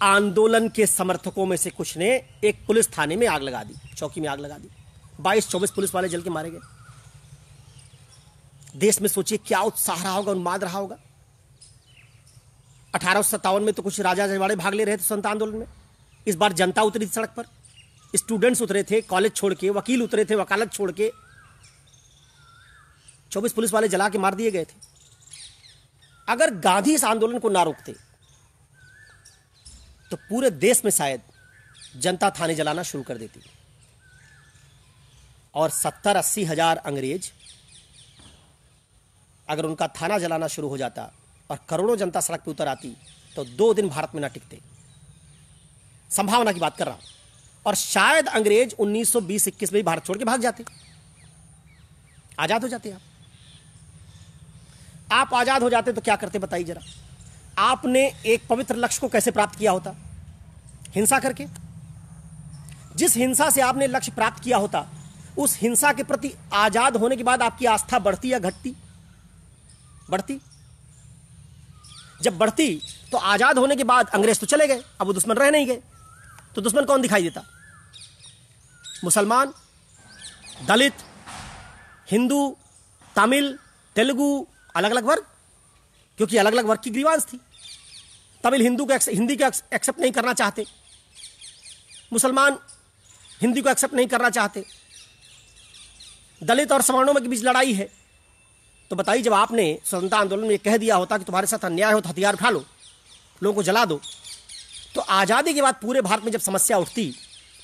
Speaker 1: आंदोलन के समर्थकों में से कुछ ने एक पुलिस थाने में आग लगा दी, चौकी में आग लगा दी। 22-24 पुलिस वाले जल के मारे गए। देश में सोचिए क्या उत्साह रहा होगा, उन्माद रहा होगा। 1857 में तो कुछ राजा रजवाड़े भाग ले रहे थे स्वतंत्रता आंदोलन में। इस बार जनता उतरी थी सड़क पर, स्टूडेंट्स उतरे थे कॉलेज छोड़ के, वकील उतरे थे वकालत छोड़ के। 24 पुलिस वाले जला के मार दिए गए थे। अगर गांधी इस आंदोलन को ना रोकते तो पूरे देश में शायद जनता थाने जलाना शुरू कर देती और 70-80 हजार अंग्रेज अगर उनका थाना जलाना शुरू हो जाता और करोड़ों जनता सड़क पर उतर आती तो 2 दिन भारत में ना टिकते। संभावना की बात कर रहा हूं। और शायद अंग्रेज 1920-21 में ही भारत छोड़ के भाग जाते, आजाद हो जाते। आप आजाद हो जाते तो क्या करते बताइए जरा। आपने एक पवित्र लक्ष्य को कैसे प्राप्त किया होता? हिंसा करके। जिस हिंसा से आपने लक्ष्य प्राप्त किया होता, उस हिंसा के प्रति आजाद होने के बाद आपकी आस्था बढ़ती या घटती? बढ़ती। जब बढ़ती तो आजाद होने के बाद अंग्रेज तो चले गए, अब वो दुश्मन रह नहीं गए, तो दुश्मन कौन दिखाई देता? मुसलमान, दलित, हिंदू, तमिल, तेलुगु, अलग अलग वर्ग, क्योंकि अलग अलग वर्ग की ग्रीवांस थी। तमिल हिंदी को एक्सेप्ट नहीं करना चाहते, मुसलमान हिंदी को एक्सेप्ट नहीं करना चाहते, दलित और सवर्णों के बीच लड़ाई है। तो बताइए, जब आपने स्वतंत्रता आंदोलन में कह दिया होता कि तुम्हारे साथ अन्याय हो तो हथियार उठा लो, लोगों को जला दो, तो आजादी के बाद पूरे भारत में जब समस्या उठती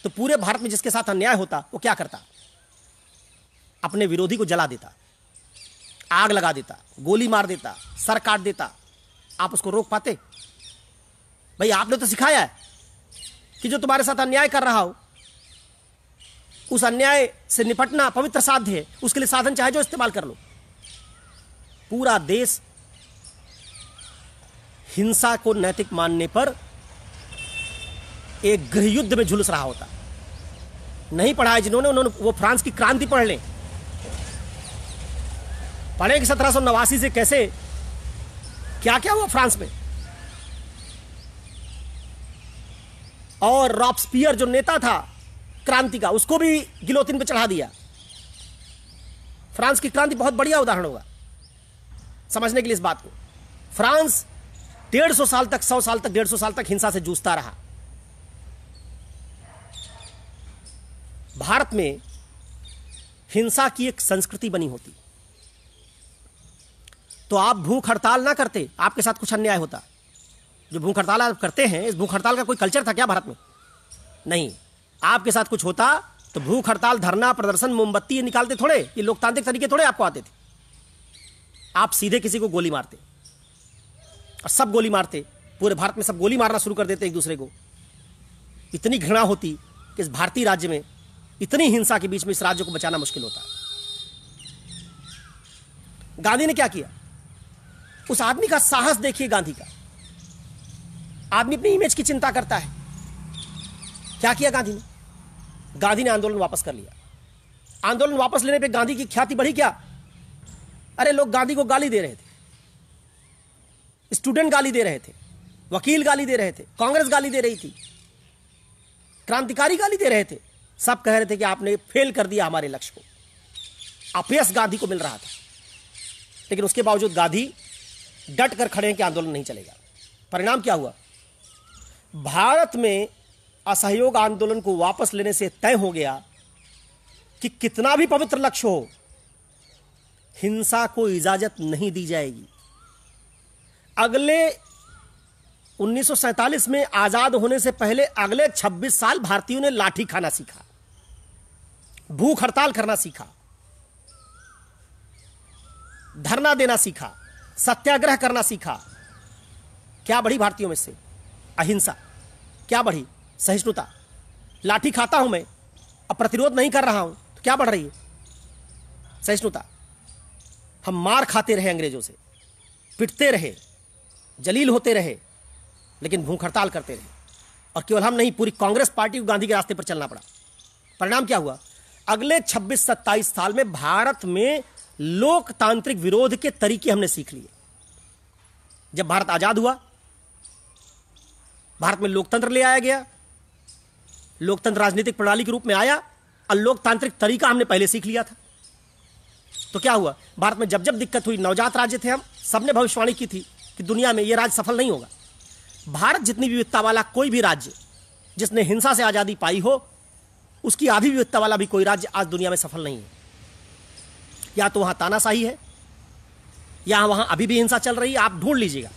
Speaker 1: तो पूरे भारत में जिसके साथ अन्याय होता वो क्या करता? अपने विरोधी को जला देता, आग लगा देता, गोली मार देता, सर काट देता। आप उसको रोक पाते? भाई आपने तो सिखाया है कि जो तुम्हारे साथ अन्याय कर रहा हो उस अन्याय से निपटना पवित्र साध्य है, उसके लिए साधन चाहे जो इस्तेमाल कर लो। पूरा देश हिंसा को नैतिक मानने पर एक गृह युद्ध में झुलस रहा होता। नहीं पढ़ा है जिन्होंने, उन्होंने वो फ्रांस की क्रांति पढ़ लें, पढ़े कि 1789 से कैसे क्या क्या हुआ फ्रांस में। और रॉब्सपियर जो नेता था क्रांति का, उसको भी गिलोटिन पे चढ़ा दिया। फ्रांस की क्रांति बहुत बढ़िया उदाहरण होगा समझने के लिए इस बात को। फ्रांस 150 साल तक, 100 साल तक, 150 साल तक हिंसा से जूझता रहा। भारत में हिंसा की एक संस्कृति बनी होती तो आप भूख हड़ताल ना करते, आपके साथ कुछ अन्याय होता। जो भूख हड़ताल आप करते हैं, इस भूख हड़ताल का कोई कल्चर था क्या भारत में? नहीं। आपके साथ कुछ होता तो भूख हड़ताल, धरना, प्रदर्शन, मोमबत्ती निकालते थोड़े, ये लोकतांत्रिक तरीके थोड़े आपको आते थे। आप सीधे किसी को गोली मारते और सब गोली मारते, पूरे भारत में सब गोली मारना शुरू कर देते एक दूसरे को। इतनी घृणा होती कि इस भारतीय राज्य में इतनी हिंसा के बीच में इस राज्य को बचाना मुश्किल होता। गांधी ने क्या किया? उस आदमी का साहस देखिए, गांधी का। आदमी अपनी इमेज की चिंता करता है। क्या किया गांधी ने? गांधी ने आंदोलन वापस कर लिया। आंदोलन वापस लेने पे गांधी की ख्याति बढ़ी क्या? अरे लोग गांधी को गाली दे रहे थे, स्टूडेंट गाली दे रहे थे, वकील गाली दे रहे थे, कांग्रेस गाली दे रही थी, क्रांतिकारी गाली दे रहे थे। सब कह रहे थे कि आपने फेल कर दिया हमारे लक्ष्य को। अपयश गांधी को मिल रहा था, लेकिन उसके बावजूद गांधी डट कर खड़े हैं कि आंदोलन नहीं चलेगा। परिणाम क्या हुआ? भारत में असहयोग आंदोलन को वापस लेने से तय हो गया कि कितना भी पवित्र लक्ष्य हो, हिंसा को इजाजत नहीं दी जाएगी। अगले 1947 में आजाद होने से पहले अगले 26 साल भारतीयों ने लाठी खाना सीखा, भूख हड़ताल करना सीखा, धरना देना सीखा, सत्याग्रह करना सीखा। क्या बढ़ी भारतीयों में से? अहिंसा। क्या बढ़ी? सहिष्णुता। लाठी खाता हूं मैं, अब प्रतिरोध नहीं कर रहा हूं, तो क्या बढ़ रही है? सहिष्णुता। हम मार खाते रहे, अंग्रेजों से पिटते रहे, जलील होते रहे, लेकिन भूख हड़ताल करते रहे। और केवल हम नहीं, पूरी कांग्रेस पार्टी को गांधी के रास्ते पर चलना पड़ा। परिणाम क्या हुआ? अगले 26-27 साल में भारत में लोकतांत्रिक विरोध के तरीके हमने सीख लिए। जब भारत आजाद हुआ, भारत में लोकतंत्र ले आया गया, लोकतंत्र राजनीतिक प्रणाली के रूप में आया और लोकतांत्रिक तरीका हमने पहले सीख लिया था। तो क्या हुआ, भारत में जब जब दिक्कत हुई, नवजात राज्य थे हम, सबने भविष्यवाणी की थी कि दुनिया में यह राज्य सफल नहीं होगा। भारत जितनी विविधता वाला कोई भी राज्य जिसने हिंसा से आजादी पाई हो, उसकी आधी विविधता वाला भी कोई राज्य आज दुनिया में सफल नहीं है। या तो वहां तानाशाही है, या वहां अभी भी हिंसा चल रही है, आप ढूंढ लीजिएगा।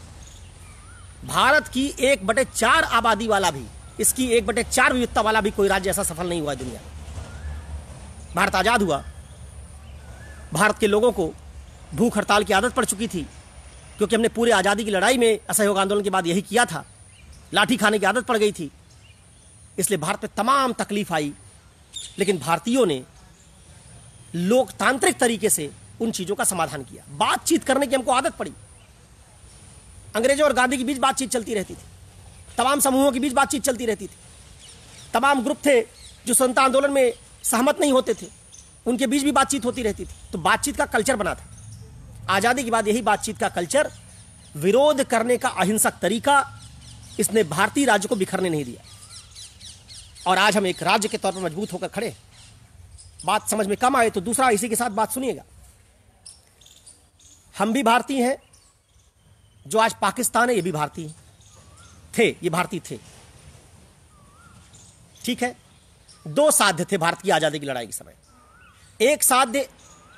Speaker 1: भारत की 1/4 आबादी वाला भी, इसकी 1/4 विविधता वाला भी कोई राज्य ऐसा सफल नहीं हुआ है दुनिया में। भारत आजाद हुआ, भारत के लोगों को भूख हड़ताल की आदत पड़ चुकी थी, क्योंकि हमने पूरे आज़ादी की लड़ाई में, असहयोग आंदोलन के बाद यही किया था। लाठी खाने की आदत पड़ गई थी, इसलिए भारत में तमाम तकलीफ आई। लेकिन भारतीयों ने लोकतांत्रिक तरीके से उन चीज़ों का समाधान किया। बातचीत करने की हमको आदत पड़ी। अंग्रेजों और गांधी के बीच बातचीत चलती रहती थी, तमाम समूहों के बीच बातचीत चलती रहती थी, तमाम ग्रुप थे जो स्वतंत्रता आंदोलन में सहमत नहीं होते थे, उनके बीच भी बातचीत होती रहती थी। तो बातचीत का कल्चर बना था। आज़ादी के बाद यही बातचीत का कल्चर, विरोध करने का अहिंसक तरीका, इसने भारतीय राज्य को बिखरने नहीं दिया। और आज हम एक राज्य के तौर पर मजबूत होकर खड़े। बात समझ में कम आए तो दूसरा इसी के साथ बात सुनिएगा। हम भी भारतीय हैं, जो आज पाकिस्तान है ये भी भारतीय थे, ये भारतीय थे। ठीक है, 2 साध्य थे भारत की आजादी की लड़ाई के समय। एक साध्य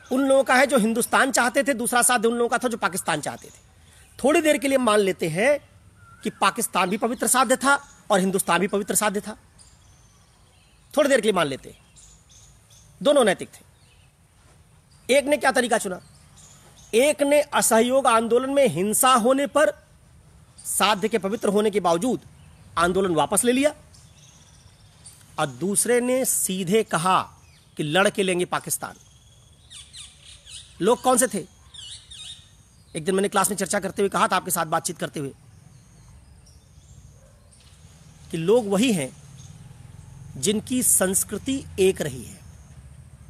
Speaker 1: उन लोगों का है जो हिंदुस्तान चाहते थे, दूसरा साध्य उन लोगों का था जो पाकिस्तान चाहते थे। थोड़ी देर के लिए मान लेते हैं कि पाकिस्तान भी पवित्र साध्य था और हिंदुस्तान भी पवित्र साध्य था। थोड़ी देर के लिए मान लेते हैं, दोनों नैतिक थे। एक ने क्या तरीका चुना, एक ने असहयोग आंदोलन में हिंसा होने पर साध्य के पवित्र होने के बावजूद आंदोलन वापस ले लिया, और दूसरे ने सीधे कहा कि लड़ के लेंगे पाकिस्तान। लोग कौन से थे? एक दिन मैंने क्लास में चर्चा करते हुए कहा था, आपके साथ बातचीत करते हुए, कि लोग वही हैं जिनकी संस्कृति एक रही है।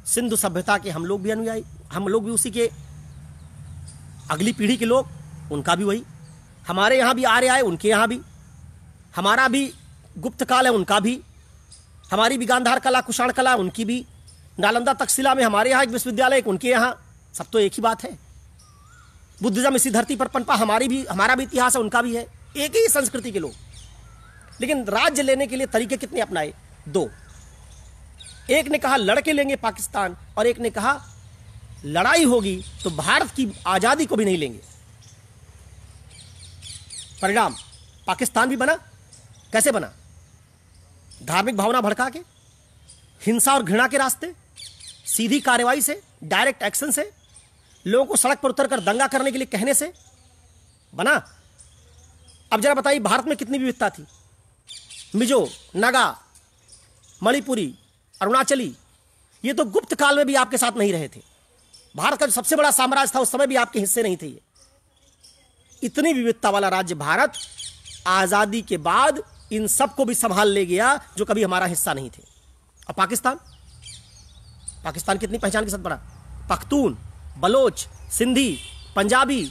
Speaker 1: सिंधु सभ्यता के हम लोग भी अनुयायी, हम लोग भी उसी के, अगली पीढ़ी के लोग, उनका भी वही। हमारे यहां भी आर्य आए, उनके यहां भी। हमारा भी गुप्त काल है, उनका भी। हमारी भी गांधार कला, कुषाण कला, उनकी भी। नालंदा तक्षशिला में हमारे यहाँ एक विश्वविद्यालय, उनके यहाँ, सब तो एक ही बात है। बुद्धिज्म इसी धरती पर पनपा, हमारा भी इतिहास है, उनका भी है। एक ही संस्कृति के लोग। लेकिन राज्य लेने के लिए तरीके कितने अपनाए? 2। एक ने कहा लड़के लेंगे पाकिस्तान, और एक ने कहा लड़ाई होगी तो भारत की आजादी को भी नहीं लेंगे। परिणाम, पाकिस्तान भी बना। कैसे बना? धार्मिक भावना भड़का के, हिंसा और घृणा के रास्ते, सीधी कार्रवाई से, डायरेक्ट एक्शन से, लोगों को सड़क पर उतरकर दंगा करने के लिए कहने से बना। अब जरा बताइए, भारत में कितनी विविधता थी? मिजो, नागा, मणिपुरी, अरुणाचली, ये तो गुप्त काल में भी आपके साथ नहीं रहे थे। भारत का जो सबसे बड़ा साम्राज्य था, उस समय भी आपके हिस्से नहीं थे ये। इतनी विविधता वाला राज्य भारत आजादी के बाद इन सबको भी संभाल ले गया जो कभी हमारा हिस्सा नहीं थे। और पाकिस्तान कितनी पहचान के साथ बना? पख्तून, बलोच, सिंधी, पंजाबी,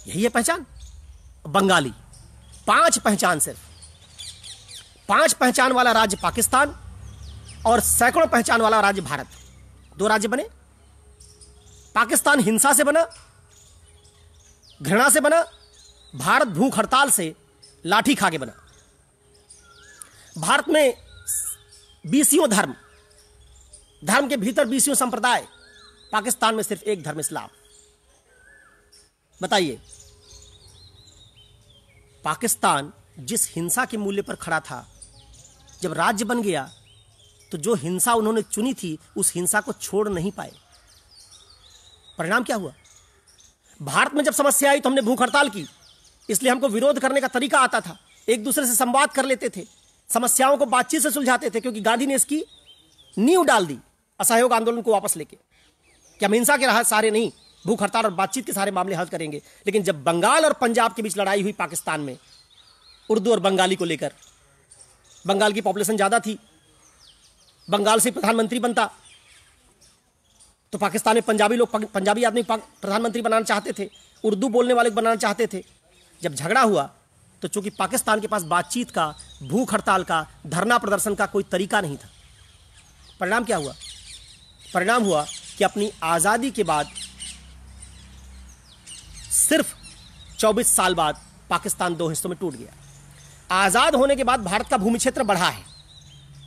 Speaker 1: यही है पहचान। बंगाली, 5 पहचान, सिर्फ 5 पहचान वाला राज्य पाकिस्तान और सैकड़ों पहचान वाला राज्य भारत। 2 राज्य बने। पाकिस्तान हिंसा से बना, घृणा से बना। भारत भूख हड़ताल से, लाठी खा के बना। भारत में 20 धर्म के भीतर 20 संप्रदाय। पाकिस्तान में सिर्फ एक धर्म, इस्लाम। बताइए, पाकिस्तान जिस हिंसा के मूल्य पर खड़ा था, जब राज्य बन गया तो जो हिंसा उन्होंने चुनी थी, उस हिंसा को छोड़ नहीं पाए। परिणाम क्या हुआ? भारत में जब समस्या आई तो हमने भूख हड़ताल की, इसलिए हमको विरोध करने का तरीका आता था। एक दूसरे से संवाद कर लेते थे, समस्याओं को बातचीत से सुलझाते थे, क्योंकि गांधी ने इसकी नींव डाल दी असहयोग आंदोलन को वापस लेके, कि हम हिंसा के सहारे नहीं, भूख हड़ताल और बातचीत के सारे मामले हल करेंगे। लेकिन जब बंगाल और पंजाब के बीच लड़ाई हुई पाकिस्तान में, उर्दू और बंगाली को लेकर, बंगाल की पॉपुलेशन ज्यादा थी, बंगाल से प्रधानमंत्री बनता, तो पाकिस्तान में पंजाबी लोग पंजाबी आदमी प्रधानमंत्री बनाना चाहते थे, उर्दू बोलने वाले को बनाना चाहते थे। जब झगड़ा हुआ तो चूंकि पाकिस्तान के पास बातचीत का, भूख हड़ताल का, धरना प्रदर्शन का कोई तरीका नहीं था, परिणाम क्या हुआ? परिणाम हुआ कि अपनी आज़ादी के बाद सिर्फ 24 साल बाद पाकिस्तान दो हिस्सों में टूट गया। आज़ाद होने के बाद भारत का भूमि क्षेत्र बढ़ा है,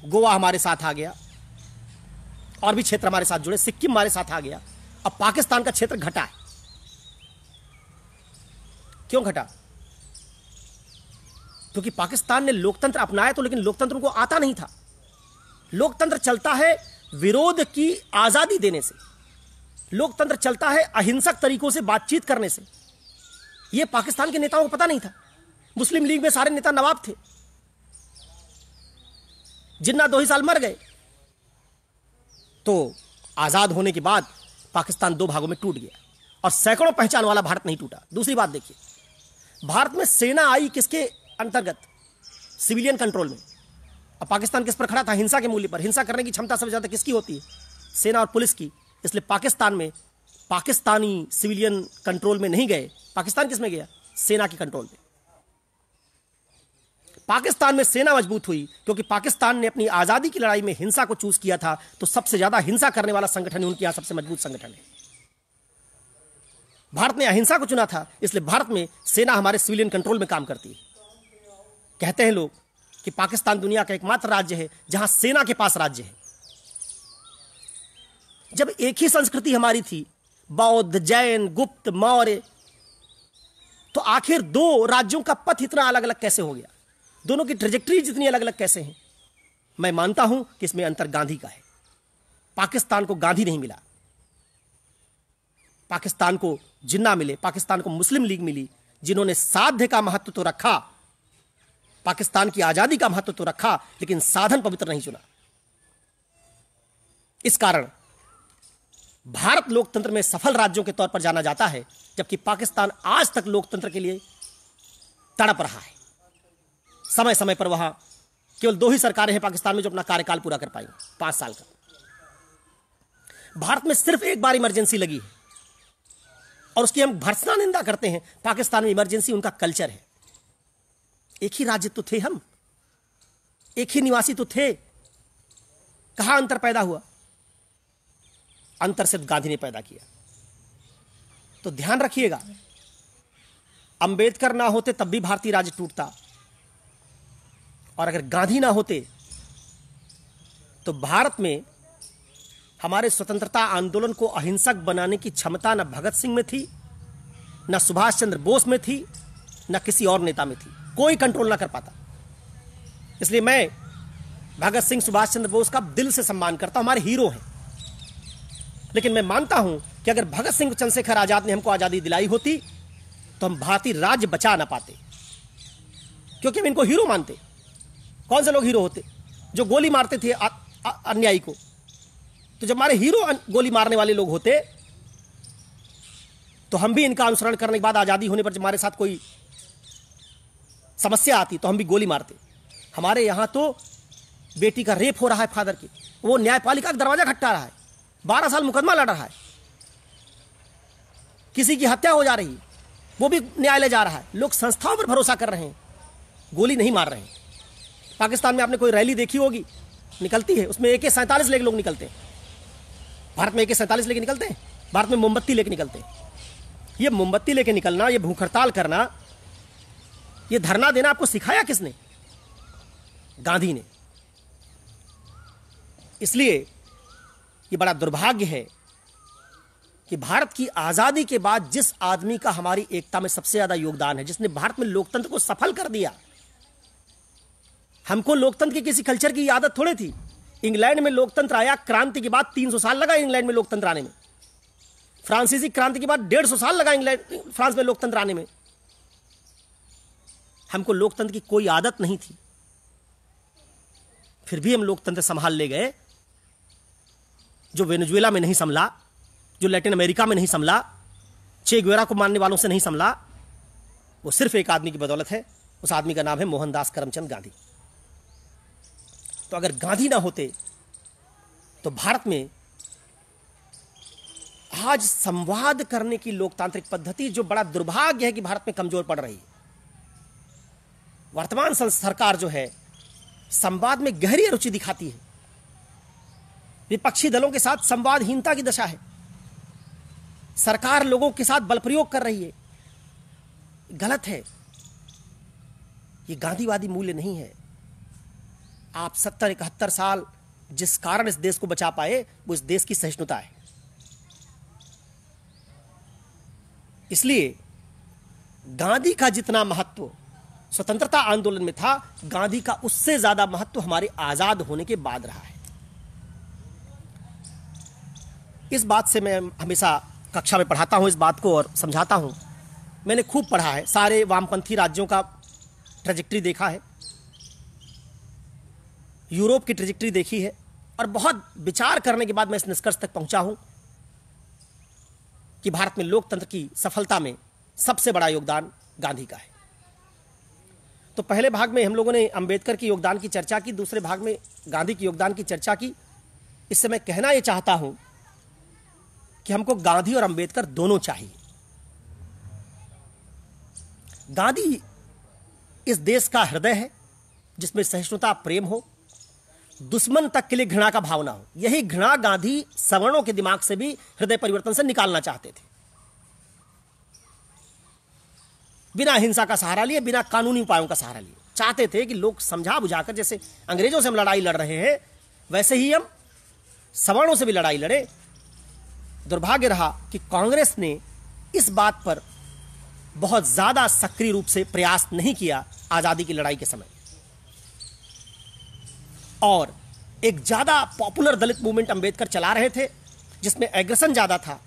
Speaker 1: गोवा हमारे साथ आ गया और भी क्षेत्र हमारे साथ जुड़े, सिक्किम हमारे साथ आ गया। अब पाकिस्तान का क्षेत्र घटा है। क्यों घटा? क्योंकि पाकिस्तान ने लोकतंत्र अपनाया तो, लेकिन लोकतंत्र उनको आता नहीं था। लोकतंत्र चलता है विरोध की आजादी देने से, लोकतंत्र चलता है अहिंसक तरीकों से बातचीत करने से। यह पाकिस्तान के नेताओं को पता नहीं था। मुस्लिम लीग में सारे नेता नवाब थे, जिन्ना 2 ही साल मर गए। तो आजाद होने के बाद पाकिस्तान 2 भागों में टूट गया और सैकड़ों पहचान वाला भारत नहीं टूटा। दूसरी बात देखिए, भारत में सेना आई किसके अंतर्गत? सिविलियन कंट्रोल में। अब पाकिस्तान किस पर खड़ा था? हिंसा के मूल्य पर। हिंसा करने की क्षमता सबसे ज्यादा किसकी होती है? सेना और पुलिस की। इसलिए पाकिस्तान में पाकिस्तानी सिविलियन कंट्रोल में नहीं गए। पाकिस्तान किस में गया? सेना की कंट्रोल में। पाकिस्तान में सेना मजबूत हुई क्योंकि पाकिस्तान ने अपनी आजादी की लड़ाई में हिंसा को चूज किया था। तो सबसे ज्यादा हिंसा करने वाला संगठन उनके यहां सबसे मजबूत संगठन है। भारत ने अहिंसा को चुना था, इसलिए भारत में सेना हमारे सिविलियन कंट्रोल में काम करती है। कहते हैं लोग कि पाकिस्तान दुनिया का एकमात्र राज्य है जहां सेना के पास राज्य है। जब एक ही संस्कृति हमारी थी, बौद्ध, जैन, गुप्त, मौर्य, तो आखिर 2 राज्यों का पथ इतना अलग अलग कैसे हो गया? दोनों की ट्रेजेक्टरी जितनी अलग अलग कैसे हैं? मैं मानता हूं कि इसमें अंतर गांधी का है। पाकिस्तान को गांधी नहीं मिला, पाकिस्तान को जिन्ना मिले, पाकिस्तान को मुस्लिम लीग मिली, जिन्होंने साध्य का महत्व तो रखा, पाकिस्तान की आजादी का महत्व तो रखा, लेकिन साधन पवित्र नहीं चुना। इस कारण भारत लोकतंत्र में सफल राज्यों के तौर पर जाना जाता है, जबकि पाकिस्तान आज तक लोकतंत्र के लिए तड़प रहा है। समय समय पर वहां केवल 2 ही सरकारें हैं पाकिस्तान में जो अपना कार्यकाल पूरा कर पाई 5 साल का। भारत में सिर्फ एक बार इमरजेंसी लगी है और उसकी हम भर्त्सना निंदा करते हैं। पाकिस्तान में इमरजेंसी उनका कल्चर है। एक ही राज्य तो थे हम, एक ही निवासी तो थे। कहां अंतर पैदा हुआ? अंतर सिर्फ गांधी ने पैदा किया। तो ध्यान रखिएगा, अंबेडकर ना होते तब भी भारतीय राज्य टूटता, और अगर गांधी ना होते तो भारत में हमारे स्वतंत्रता आंदोलन को अहिंसक बनाने की क्षमता न भगत सिंह में थी, न सुभाष चंद्र बोस में थी, न किसी और नेता में थी। कोई कंट्रोल ना कर पाता। इसलिए मैं भगत सिंह, सुभाष चंद्र बोस का दिल से सम्मान करता हूं, हमारे हीरो हैं। लेकिन मैं मानता हूं कि अगर भगत सिंह चंद्रशेखर आजाद ने हमको आजादी दिलाई होती तो हम भारतीय राज्य बचा ना पाते, क्योंकि हम इनको हीरो मानते। कौन से लोग हीरो होते? जो गोली मारते थे अन्यायी को। तो जब हमारे हीरो गोली मारने वाले लोग होते तो हम भी इनका अनुसरण करने के बाद आजादी होने पर जब हमारे साथ कोई समस्या आती तो हम भी गोली मारते। हमारे यहां तो बेटी का रेप हो रहा है फादर की, वो न्यायपालिका का दरवाजा खटका रहा है, 12 साल मुकदमा लड़ रहा है। किसी की हत्या हो जा रही, वो भी न्यायालय जा रहा है। लोग संस्थाओं पर भरोसा कर रहे हैं, गोली नहीं मार रहे हैं। पाकिस्तान में आपने कोई रैली देखी होगी, निकलती है, उसमें AK-47 लेके लोग निकलते हैं। भारत में AK-47 लेके निकलते हैं? भारत में मोमबत्ती लेके निकलते हैं। ये मोमबत्ती लेके निकलना, ये भूख हड़ताल करना, ये धरना देना आपको सिखाया किसने? गांधी ने। इसलिए ये बड़ा दुर्भाग्य है कि भारत की आजादी के बाद जिस आदमी का हमारी एकता में सबसे ज्यादा योगदान है, जिसने भारत में लोकतंत्र को सफल कर दिया। हमको लोकतंत्र की किसी कल्चर की आदत थोड़ी थी। इंग्लैंड में लोकतंत्र आया, क्रांति के बाद 300 साल लगा इंग्लैंड में लोकतंत्र आने में। फ्रांसीसी क्रांति के बाद 150 साल लगा इंग्लैंड फ्रांस में लोकतंत्र आने में। हमको लोकतंत्र की कोई आदत नहीं थी, फिर भी हम लोकतंत्र संभाल ले गए। जो वेनेजुएला में नहीं संभला, जो लैटिन अमेरिका में नहीं संभला, चे गुवेरा को मानने वालों से नहीं संभला, वो सिर्फ एक आदमी की बदौलत है। उस आदमी का नाम है मोहनदास करमचंद गांधी। तो अगर गांधी ना होते तो भारत में आज संवाद करने की लोकतांत्रिक पद्धति, जो बड़ा दुर्भाग्य है कि भारत में कमजोर पड़ रही है। वर्तमान सरकार जो है संवाद में गहरी रुचि दिखाती है, विपक्षी दलों के साथ संवादहीनता की दशा है। सरकार लोगों के साथ बल प्रयोग कर रही है, गलत है। ये गांधीवादी मूल्य नहीं है। आप 70-71 साल जिस कारण इस देश को बचा पाए वो इस देश की सहिष्णुता है। इसलिए गांधी का जितना महत्व स्वतंत्रता आंदोलन में था, गांधी का उससे ज्यादा महत्व हमारे आजाद होने के बाद रहा है। इस बात से मैं हमेशा कक्षा में पढ़ाता हूं इस बात को और समझाता हूं। मैंने खूब पढ़ा है, सारे वामपंथी राज्यों का ट्रेजेक्टरी देखा है, यूरोप की ट्रेजेक्टरी देखी है, और बहुत विचार करने के बाद मैं इस निष्कर्ष तक पहुंचा हूं कि भारत में लोकतंत्र की सफलता में सबसे बड़ा योगदान गांधी का है। तो पहले भाग में हम लोगों ने अंबेडकर के योगदान की चर्चा की, दूसरे भाग में गांधी के योगदान की चर्चा की। इससे मैं कहना यह चाहता हूं कि हमको गांधी और अंबेडकर दोनों चाहिए। गांधी इस देश का हृदय है, जिसमें सहिष्णुता, प्रेम हो, दुश्मन तक के लिए घृणा का भावना हो। यही घृणा गांधी सवर्णों के दिमाग से भी हृदय परिवर्तन से निकालना चाहते थे। बिना हिंसा का सहारा लिए, बिना कानूनी उपायों का सहारा लिए, चाहते थे कि लोग समझा बुझाकर, जैसे अंग्रेजों से हम लड़ाई लड़ रहे हैं वैसे ही हम सवर्णों से भी लड़ाई लड़े। दुर्भाग्य रहा कि कांग्रेस ने इस बात पर बहुत ज्यादा सक्रिय रूप से प्रयास नहीं किया आजादी की लड़ाई के समय, और एक ज्यादा पॉपुलर दलित मूवमेंट अंबेडकर चला रहे थे, जिसमें एग्रेशन ज्यादा था,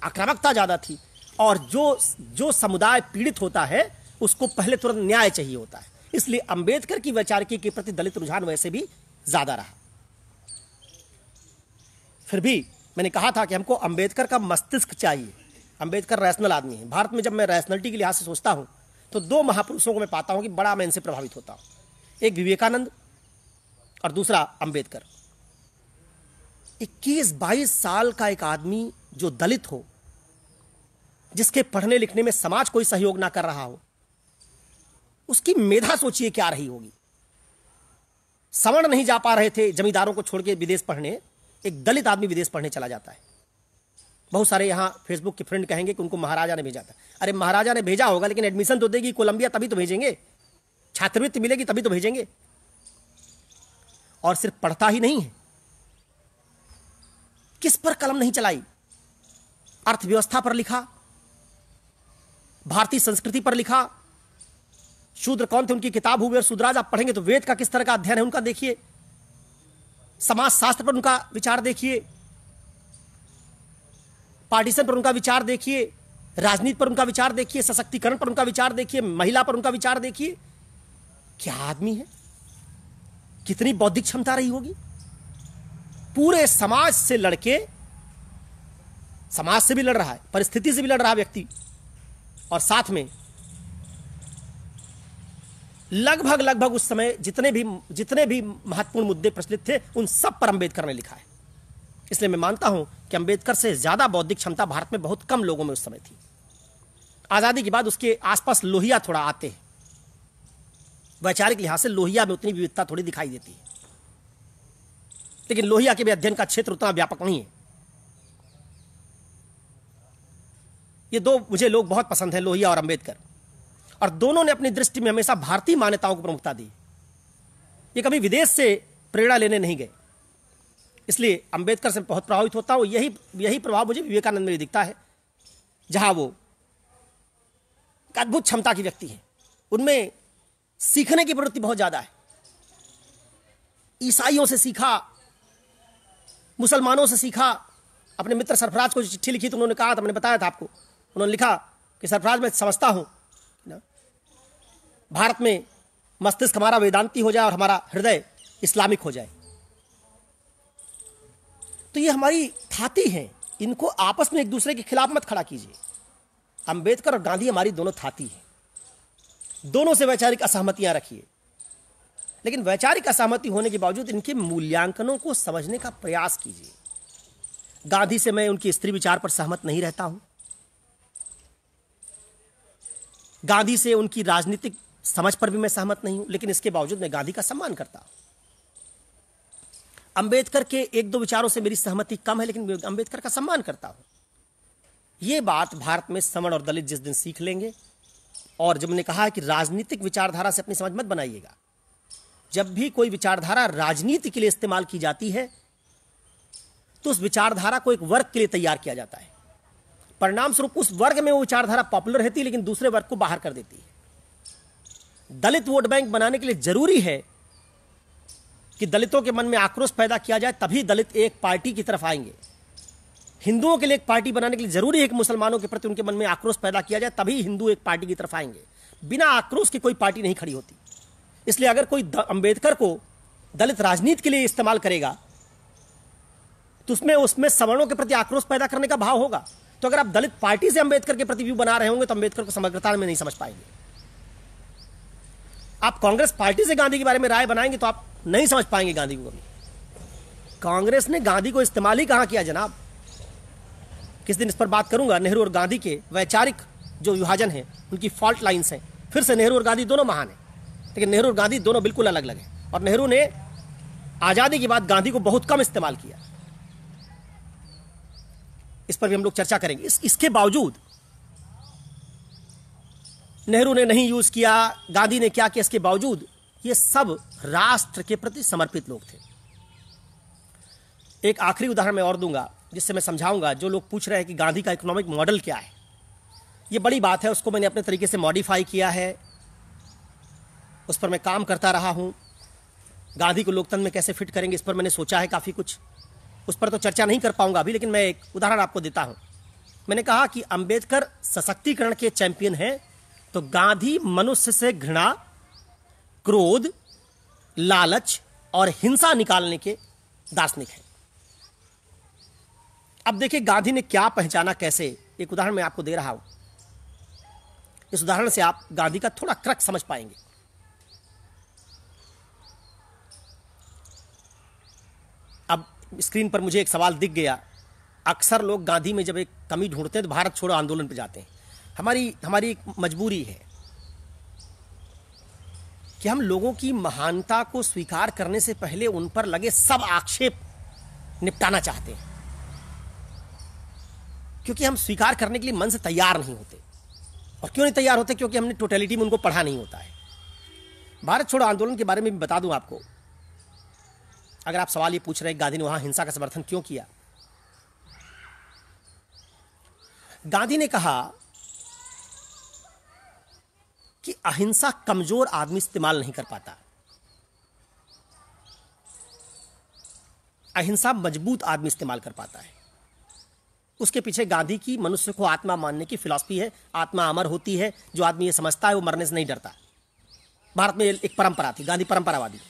Speaker 1: आक्रामकता ज्यादा थी, और जो समुदाय पीड़ित होता है उसको पहले तुरंत न्याय चाहिए होता है। इसलिए अंबेडकर की वैचारिकी के प्रति दलित रुझान वैसे भी ज्यादा रहा। फिर भी मैंने कहा था कि हमको अंबेडकर का मस्तिष्क चाहिए। अंबेडकर रैशनल आदमी है। भारत में जब मैं रैशनलिटी के लिहाज से सोचता हूं तो दो महापुरुषों को मैं पाता हूं कि बड़ा मैं इनसे प्रभावित होता हूं, एक विवेकानंद और दूसरा अंबेडकर। 21-22 साल का एक आदमी जो दलित हो, जिसके पढ़ने लिखने में समाज कोई सहयोग ना कर रहा हो, उसकी मेधा सोचिए क्या रही होगी। सवर्ण नहीं जा पा रहे थे जमींदारों को छोड़ के विदेश पढ़ने, एक दलित आदमी विदेश पढ़ने चला जाता है। बहुत सारे यहां फेसबुक के फ्रेंड कहेंगे कि उनको महाराजा ने भेजा था। अरे महाराजा ने भेजा होगा, लेकिन एडमिशन तो देगी कोलंबिया, तभी तो भेजेंगे, छात्रवृत्ति मिलेगी तभी तो भेजेंगे। और सिर्फ पढ़ता ही नहीं है, किस पर कलम नहीं चलाई, अर्थव्यवस्था पर लिखा, भारतीय संस्कृति पर लिखा, शूद्र कौन थे उनकी किताब हुई और शूद्राज आप पढ़ेंगे तो वेद का किस तरह का अध्ययन है उनका देखिए, समाज शास्त्र पर उनका विचार देखिए, पार्टीशन पर उनका विचार देखिए, राजनीति पर उनका विचार देखिए, सशक्तिकरण पर उनका विचार देखिए, महिला पर उनका विचार देखिए। क्या आदमी है, कितनी बौद्धिक क्षमता रही होगी। पूरे समाज से लड़के, समाज से भी लड़ रहा है, परिस्थिति से भी लड़ रहा है व्यक्ति, और साथ में लगभग उस समय जितने भी महत्वपूर्ण मुद्दे प्रचलित थे उन सब पर अंबेडकर ने लिखा है। इसलिए मैं मानता हूं कि अंबेडकर से ज्यादा बौद्धिक क्षमता भारत में बहुत कम लोगों में उस समय थी। आजादी के बाद उसके आसपास लोहिया थोड़ा आते हैं, वैचारिक लिहाज से लोहिया में उतनी विविधता थोड़ी दिखाई देती है, लेकिन लोहिया के भी अध्ययन का क्षेत्र उतना व्यापक नहीं है। ये दो मुझे लोग बहुत पसंद हैं, लोहिया और अंबेडकर, और दोनों ने अपनी दृष्टि में हमेशा भारतीय मान्यताओं को प्रमुखता दी। ये कभी विदेश से प्रेरणा लेने नहीं गए। इसलिए अंबेडकर से बहुत प्रभावित होता हूं। यही प्रभाव मुझे विवेकानंद में दिखता है, जहां वो एक अद्भुत क्षमता की व्यक्ति है, उनमें सीखने की प्रवृत्ति बहुत ज्यादा है। ईसाइयों से सीखा, मुसलमानों से सीखा। अपने मित्र सरफराज को चिट्ठी लिखी तो उन्होंने कहा था, मैंने बताया था आपको, उन्होंने लिखा कि सरफराज मैं समझता हूं भारत में मस्तिष्क हमारा वेदांती हो जाए और हमारा हृदय इस्लामिक हो जाए। तो ये हमारी थाती हैं, इनको आपस में एक दूसरे के खिलाफ मत खड़ा कीजिए। अंबेडकर और गांधी हमारी दोनों थाती हैं, दोनों से वैचारिक असहमतियां रखिए, लेकिन वैचारिक असहमति होने के बावजूद इनके मूल्यांकनों को समझने का प्रयास कीजिए। गांधी से मैं उनकी स्त्री विचार पर सहमत नहीं रहता हूं। गांधी से उनकी राजनीतिक समझ पर भी मैं सहमत नहीं हूं, लेकिन इसके बावजूद मैं गांधी का सम्मान करता हूं। अंबेडकर के एक दो विचारों से मेरी सहमति कम है, लेकिन अंबेडकर का सम्मान करता हूं। यह बात भारत में सवर्ण और दलित जिस दिन सीख लेंगे, और जब मैंने कहा कि राजनीतिक विचारधारा से अपनी समझ मत बनाइएगा, जब भी कोई विचारधारा राजनीति के लिए इस्तेमाल की जाती है तो उस विचारधारा को एक वर्ग के लिए तैयार किया जाता है। परिणाम स्वरूप उस वर्ग में वो विचारधारा पॉपुलर रहती है, लेकिन दूसरे वर्ग को बाहर कर देती है। दलित वोट बैंक बनाने के लिए जरूरी है कि दलितों के मन में आक्रोश पैदा किया जाए, तभी दलित एक पार्टी की तरफ आएंगे। हिंदुओं के लिए एक पार्टी बनाने के लिए जरूरी है कि मुसलमानों के प्रति उनके मन में आक्रोश पैदा किया जाए, तभी हिंदू एक पार्टी की तरफ आएंगे। बिना आक्रोश की कोई पार्टी नहीं खड़ी होती। इसलिए अगर कोई अंबेडकर को दलित राजनीति के लिए इस्तेमाल करेगा तो उसमें सवर्णों के प्रति आक्रोश पैदा करने का भाव होगा। तो अगर आप दलित पार्टी से अंबेडकर के प्रति व्यू बना रहे होंगे तो अंबेडकर को समग्रता में नहीं समझ पाएंगे। आप कांग्रेस पार्टी से गांधी के बारे में राय बनाएंगे तो आप नहीं समझ पाएंगे गांधी को कभी। कांग्रेस ने गांधी को इस्तेमाल ही कहां किया जनाब। किस दिन इस पर बात करूंगा। नेहरू और गांधी के वैचारिक जो विभाजन है, उनकी फॉल्ट लाइन्स हैं। फिर से नेहरू और गांधी दोनों महान हैं, लेकिन नेहरू और गांधी दोनों बिल्कुल अलग अलग हैं। और नेहरू ने आजादी के बाद गांधी को बहुत कम इस्तेमाल किया। इस पर भी हम लोग चर्चा करेंगे। इसके बावजूद नेहरू ने नहीं यूज किया, गांधी ने क्या किया, इसके बावजूद ये सब राष्ट्र के प्रति समर्पित लोग थे। एक आखिरी उदाहरण मैं और दूंगा जिससे मैं समझाऊंगा। जो लोग पूछ रहे हैं कि गांधी का इकोनॉमिक मॉडल क्या है, ये बड़ी बात है। उसको मैंने अपने तरीके से मॉडिफाई किया है, उस पर मैं काम करता रहा हूं। गांधी को लोकतंत्र में कैसे फिट करेंगे, इस पर मैंने सोचा है काफी कुछ। उस पर तो चर्चा नहीं कर पाऊंगा अभी, लेकिन मैं एक उदाहरण आपको देता हूं। मैंने कहा कि अंबेडकर सशक्तिकरण के चैंपियन हैं, तो गांधी मनुष्य से घृणा, क्रोध, लालच और हिंसा निकालने के दार्शनिक हैं। अब देखिए गांधी ने क्या पहचाना, कैसे। एक उदाहरण मैं आपको दे रहा हूं। इस उदाहरण से आप गांधी का थोड़ा क्रक समझ पाएंगे। अब स्क्रीन पर मुझे एक सवाल दिख गया। अक्सर लोग गांधी में जब एक कमी ढूंढते हैं तो भारत छोड़ो आंदोलन पर जाते हैं। हमारी एक मजबूरी है कि हम लोगों की महानता को स्वीकार करने से पहले उन पर लगे सब आक्षेप निपटाना चाहते हैं, क्योंकि हम स्वीकार करने के लिए मन से तैयार नहीं होते। और क्यों नहीं तैयार होते? क्योंकि हमने टोटलिटी में उनको पढ़ा नहीं होता है। भारत छोड़ो आंदोलन के बारे में भी बता दूं आपको। अगर आप सवाल ये पूछ रहे हैं गांधी ने वहां हिंसा का समर्थन क्यों किया, गांधी ने कहा कि अहिंसा कमजोर आदमी इस्तेमाल नहीं कर पाता, अहिंसा मजबूत आदमी इस्तेमाल कर पाता है। उसके पीछे गांधी की मनुष्य को आत्मा मानने की फिलॉसफी है। आत्मा अमर होती है। जो आदमी ये समझता है वो मरने से नहीं डरता। भारत में एक परंपरा थी, गांधी परंपरावादी।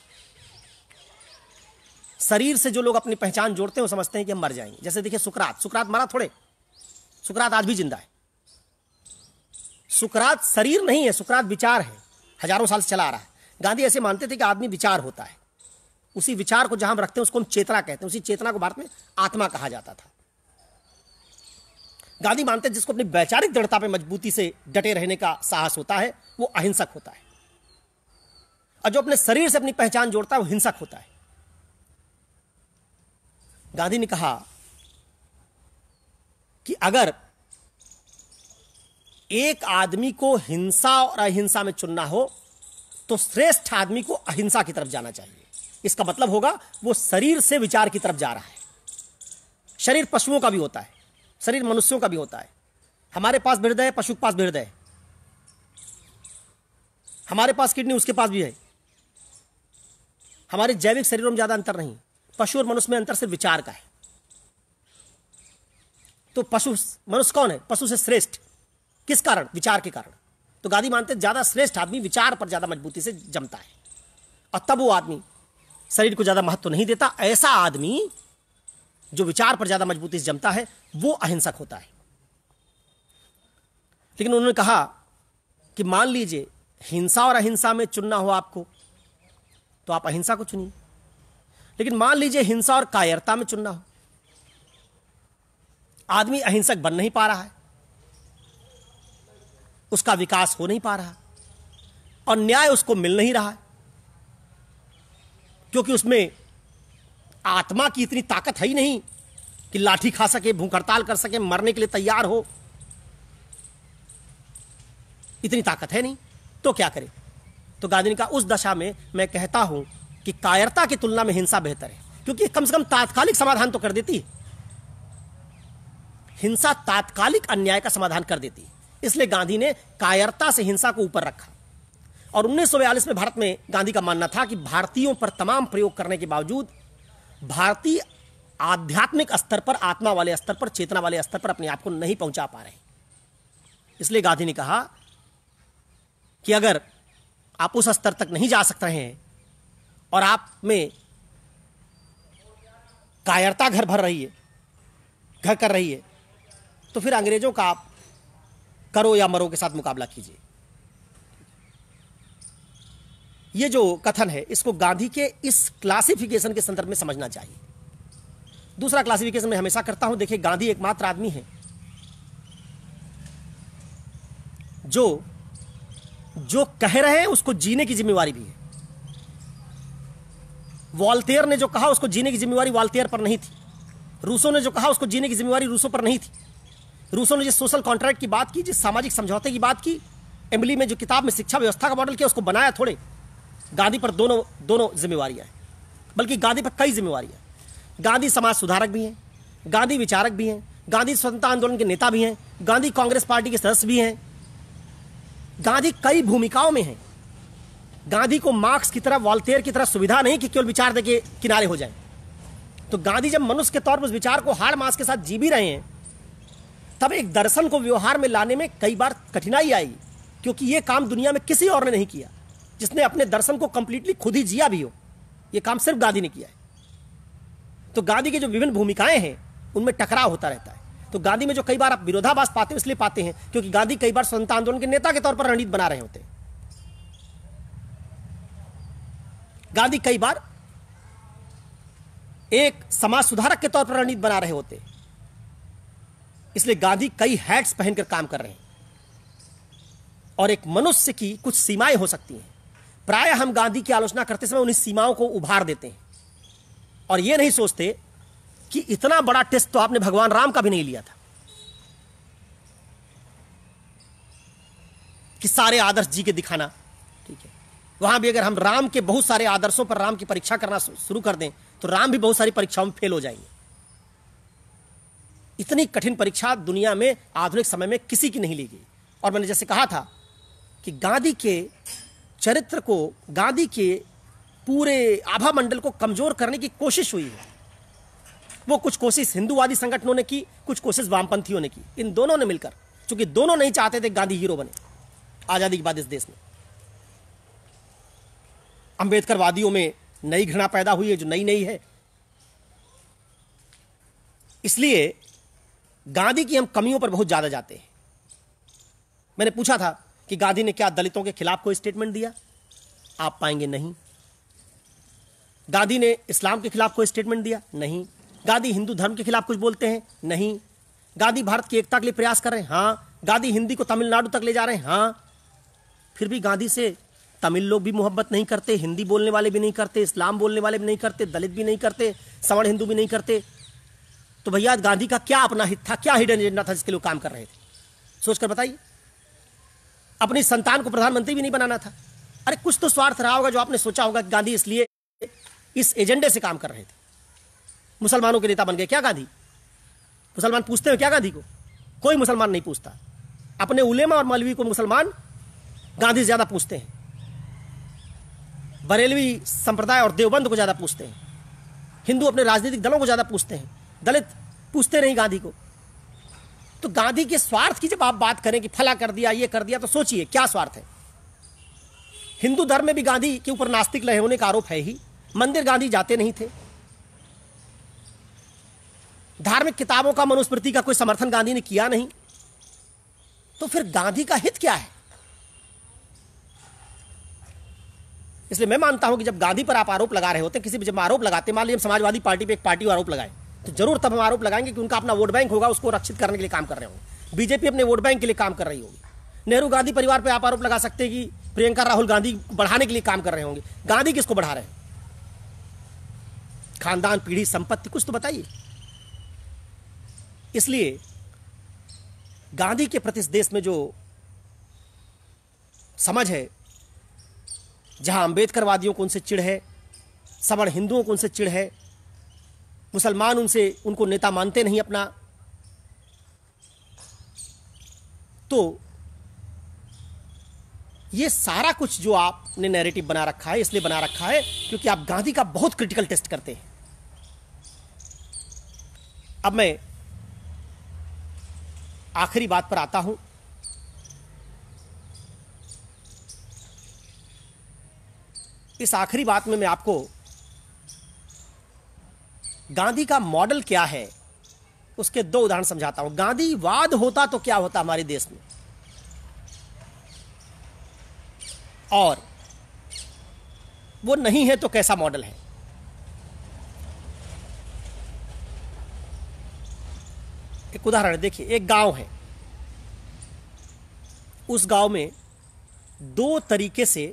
Speaker 1: शरीर से जो लोग अपनी पहचान जोड़ते हैं वो समझते हैं कि हम मर जाएंगे। जैसे देखिए सुकरात मरा थोड़े, सुकरात आज भी जिंदा है। सुकरात शरीर नहीं है, सुकरात विचार है, हजारों साल से चला आ रहा है। गांधी ऐसे मानते थे कि आदमी विचार होता है, उसी विचार को जहां हम रखते हैं उसको हम चेतना कहते हैं। उसी चेतना को भारत में आत्मा कहा जाता था। गांधी मानते हैं जिसको अपनी वैचारिक दृढ़ता पे मजबूती से डटे रहने का साहस होता है वो अहिंसक होता है, और जो अपने शरीर से अपनी पहचान जोड़ता है वो हिंसक होता है। गांधी ने कहा कि अगर एक आदमी को हिंसा और अहिंसा में चुनना हो तो श्रेष्ठ आदमी को अहिंसा की तरफ जाना चाहिए। इसका मतलब होगा वो शरीर से विचार की तरफ जा रहा है। शरीर पशुओं का भी होता है, शरीर मनुष्यों का भी होता है। हमारे पास हृदय है, पशु के पास हृदय है। हमारे पास किडनी, उसके पास भी है। हमारे जैविक शरीरों में ज्यादा अंतर नहीं। पशु और मनुष्य में अंतर सिर्फ विचार का है। तो मनुष्य कौन है? पशु से श्रेष्ठ। किस कारण? विचार के कारण। तो गांधी मानते हैं ज्यादा श्रेष्ठ आदमी विचार पर ज्यादा मजबूती से जमता है, और तब वो आदमी शरीर को ज्यादा महत्व नहीं देता। ऐसा आदमी जो विचार पर ज्यादा मजबूती से जमता है वो अहिंसक होता है। लेकिन उन्होंने कहा कि मान लीजिए हिंसा और अहिंसा में चुनना हो आपको तो आप अहिंसा को चुनिए, लेकिन मान लीजिए हिंसा और कायरता में चुनना हो आदमी अहिंसक बन नहीं पा रहा है, उसका विकास हो नहीं पा रहा और न्याय उसको मिल नहीं रहा है, क्योंकि उसमें आत्मा की इतनी ताकत है ही नहीं कि लाठी खा सके, भूख हड़ताल कर सके, मरने के लिए तैयार हो, इतनी ताकत है नहीं। तो क्या करे? तो गांधी ने कहा उस दशा में मैं कहता हूं कि कायरता की तुलना में हिंसा बेहतर है, क्योंकि कम से कम तात्कालिक समाधान तो कर देती है। हिंसा तात्कालिक अन्याय का समाधान कर देती है, इसलिए गांधी ने कायरता से हिंसा को ऊपर रखा। और 1942 में भारत में गांधी का मानना था कि भारतीयों पर तमाम प्रयोग करने के बावजूद भारतीय आध्यात्मिक स्तर पर, आत्मा वाले स्तर पर, चेतना वाले स्तर पर अपने आप को नहीं पहुंचा पा रहे। इसलिए गांधी ने कहा कि अगर आप उस स्तर तक नहीं जा सक रहे हैं और आप में कायरता घर कर रही है, तो फिर अंग्रेजों का आप करो या मरो के साथ मुकाबला कीजिए। ये जो कथन है, इसको गांधी के इस क्लासिफिकेशन के संदर्भ में समझना चाहिए। दूसरा क्लासिफिकेशन मैं हमेशा करता हूं, देखिए गांधी एकमात्र आदमी है जो कह रहे हैं उसको जीने की जिम्मेवारी भी है। वॉल्टेयर ने जो कहा उसको जीने की जिम्मेवारी वॉल्टेयर पर नहीं थी। रूसो ने जो कहा उसको जीने की जिम्मेवारी रूसो पर नहीं थी। रूसो ने जिस सोशल कॉन्ट्रैक्ट की बात की, जिस सामाजिक समझौते की बात की, एमिली में जो किताब में शिक्षा व्यवस्था का मॉडल किया, उसको बनाया थोड़े। गांधी पर दोनों जिम्मेवारियां हैं, बल्कि गांधी पर कई जिम्मेवारियां। गांधी समाज सुधारक भी हैं, गांधी विचारक भी हैं, गांधी स्वतंत्रता आंदोलन के नेता भी हैं, गांधी कांग्रेस पार्टी के सदस्य भी हैं। गांधी कई भूमिकाओं में हैं। गांधी को मार्क्स की तरह, वॉल्टेयर की तरह सुविधा नहीं कि केवल विचार देके किनारे हो जाए। तो गांधी जब मनुष्य के तौर पर उस विचार को हाड़ मांस के साथ जी भी रहे हैं, तब एक दर्शन को व्यवहार में लाने में कई बार कठिनाई आएगी, क्योंकि यह काम दुनिया में किसी और ने नहीं किया, जिसने अपने दर्शन को कंप्लीटली खुद ही जिया भी हो। यह काम सिर्फ गांधी ने किया है। तो गांधी की जो विभिन्न भूमिकाएं हैं उनमें टकराव होता रहता है। तो गांधी में जो कई बार आप विरोधाभास पाते हो, इसलिए पाते हैं क्योंकि गांधी कई बार स्वतंत्रता आंदोलन के नेता के तौर पर रणनीति बना रहे होते हैं। गांधी कई बार एक समाज सुधारक के तौर पर रणनीति बना रहे होते हैं। इसलिए गांधी कई हैट्स पहनकर काम कर रहे हैं और एक मनुष्य की कुछ सीमाएं हो सकती हैं। प्राय हम गांधी की आलोचना करते समय उन सीमाओं को उभार देते हैं और यह नहीं सोचते कि इतना बड़ा टेस्ट तो आपने भगवान राम का भी नहीं लिया था कि सारे आदर्श जी के दिखाना। ठीक है, वहां भी अगर हम राम के बहुत सारे आदर्शों पर राम की परीक्षा करना शुरू कर दें तो राम भी बहुत सारी परीक्षाओं में फेल हो जाएंगे। इतनी कठिन परीक्षा दुनिया में आधुनिक समय में किसी की नहीं ली गई। और मैंने जैसे कहा था कि गांधी के चरित्र को, गांधी के पूरे आभा मंडल को कमजोर करने की कोशिश हुई है। वो कुछ कोशिश हिंदूवादी संगठनों ने की, कुछ कोशिश वामपंथियों ने की। इन दोनों ने मिलकर, क्योंकि दोनों नहीं चाहते थे गांधी हीरो बने आजादी के बाद इस देश में। अंबेडकरवादियों में नई घृणा पैदा हुई है जो नई है। इसलिए गांधी की हम कमियों पर बहुत ज्यादा जाते हैं। मैंने पूछा था कि गांधी ने क्या दलितों के खिलाफ कोई स्टेटमेंट दिया? आप पाएंगे नहीं। गांधी ने इस्लाम के खिलाफ कोई स्टेटमेंट दिया? नहीं। गांधी हिंदू धर्म के खिलाफ कुछ बोलते हैं? नहीं। गांधी भारत की एकता के लिए प्रयास कर रहे हैं? हाँ। गांधी हिंदी को तमिलनाडु तक ले जा रहे हैं? हाँ। फिर भी गांधी से तमिल लोग भी मोहब्बत नहीं करते, हिंदी बोलने वाले भी नहीं करते, इस्लाम बोलने वाले भी नहीं करते, दलित भी नहीं करते, सवर्ण हिंदू भी नहीं करते। तो भैया गांधी का क्या अपना हित था, क्या हिडन एजेंडा था जिसके लिए काम कर रहे थे? सोचकर बताइए। अपनी संतान को प्रधानमंत्री भी नहीं बनाना था। अरे कुछ तो स्वार्थ रहा होगा जो आपने सोचा होगा कि गांधी इसलिए इस एजेंडे से काम कर रहे थे। मुसलमानों के नेता बन गए क्या गांधी? मुसलमान पूछते हैं क्या गांधी को? कोई मुसलमान नहीं पूछता। अपने उलेमा और मौलवी को मुसलमान गांधी से ज्यादा पूछते हैं। बरेलवी संप्रदाय और देवबंद को ज्यादा पूछते हैं। हिंदू अपने राजनीतिक दलों को ज्यादा पूछते हैं। दलित पूछते नहीं गांधी को। तो गांधी के स्वार्थ की जब आप बात करें कि फला कर दिया, ये कर दिया, तो सोचिए क्या स्वार्थ है। हिंदू धर्म में भी गांधी के ऊपर नास्तिक रहे होने का आरोप है ही। मंदिर गांधी जाते नहीं थे। धार्मिक किताबों का, मनुस्मृति का कोई समर्थन गांधी ने किया नहीं। तो फिर गांधी का हित क्या है? इसलिए मैं मानता हूं कि जब गांधी पर आप आरोप लगा रहे होते हैं, किसी भी जब आरोप लगाते, मान लीजिए समाजवादी पार्टी पे एक पार्टी आरोप लगाए तो जरूर तब हम आरोप लगाएंगे कि उनका अपना वोट बैंक होगा, उसको रक्षित करने के लिए काम कर रहे होंगे। बीजेपी अपने वोट बैंक के लिए काम कर रही होगी। नेहरू गांधी परिवार पर आप आरोप लगा सकते हैं कि प्रियंका राहुल गांधी बढ़ाने के लिए काम कर रहे होंगे। गांधी किसको बढ़ा रहे हैं? खानदान, पीढ़ी, संपत्ति, कुछ तो बताइए। इसलिए गांधी के प्रति इस देश में जो समझ है, जहां अंबेडकरवादियों को उनसे चिढ़ है, सवर्ण हिंदुओं को उनसे चिढ़ है, मुसलमान उनको नेता मानते नहीं अपना, तो ये सारा कुछ जो आपने नैरेटिव बना रखा है, इसलिए बना रखा है क्योंकि आप गांधी का बहुत क्रिटिकल टेस्ट करते हैं। अब मैं आखिरी बात पर आता हूं। इस आखिरी बात में मैं आपको गांधी का मॉडल क्या है उसके दो उदाहरण समझाता हूं। गांधीवाद होता तो क्या होता हमारे देश में, और वो नहीं है तो कैसा मॉडल है। एक उदाहरण देखिए, एक गांव है, उस गांव में दो तरीके से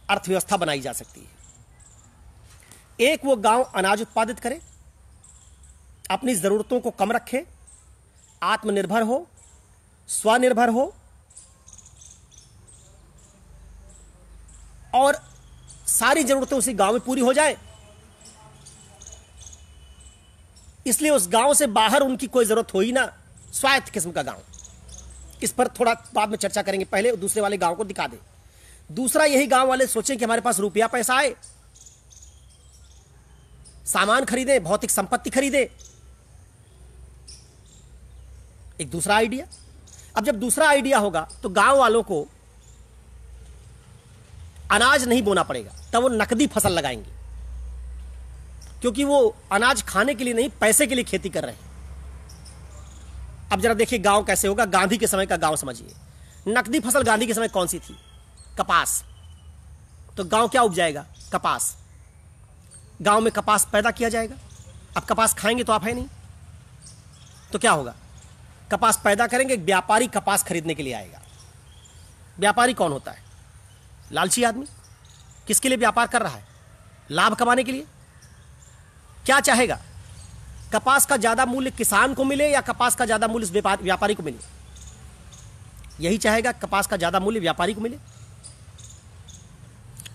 Speaker 1: अर्थव्यवस्था बनाई जा सकती है। एक, वो गांव अनाज उत्पादित करे, अपनी जरूरतों को कम रखे, आत्मनिर्भर हो, स्वनिर्भर हो, और सारी जरूरतें उसी गांव में पूरी हो जाए, इसलिए उस गांव से बाहर उनकी कोई जरूरत हो ही ना। स्वायत्त किस्म का गांव। इस पर थोड़ा बाद में चर्चा करेंगे, पहले दूसरे वाले गांव को दिखा दे। दूसरा, यही गांव वाले सोचें कि हमारे पास रुपया पैसा आए, सामान खरीदे, भौतिक संपत्ति खरीदे। एक दूसरा आइडिया। अब जब दूसरा आइडिया होगा तो गांव वालों को अनाज नहीं बोना पड़ेगा, तब वो नकदी फसल लगाएंगे, क्योंकि वो अनाज खाने के लिए नहीं, पैसे के लिए खेती कर रहे हैं। अब जरा देखिए गांव कैसे होगा। गांधी के समय का गांव समझिए। नकदी फसल गांधी के समय कौन सी थी? कपास। तो गांव क्या उपजाएगा? कपास। गांव में कपास पैदा किया जाएगा। अब कपास खाएंगे तो आप है नहीं, तो क्या होगा? कपास पैदा करेंगे, एक व्यापारी कपास खरीदने के लिए आएगा। व्यापारी कौन होता है? लालची आदमी। किसके लिए व्यापार कर रहा है? लाभ कमाने के लिए। क्या चाहेगा? कपास का ज्यादा मूल्य किसान को मिले या कपास का ज्यादा मूल्य व्यापारी को मिले? यही चाहेगा, कपास का ज्यादा मूल्य व्यापारी को मिले।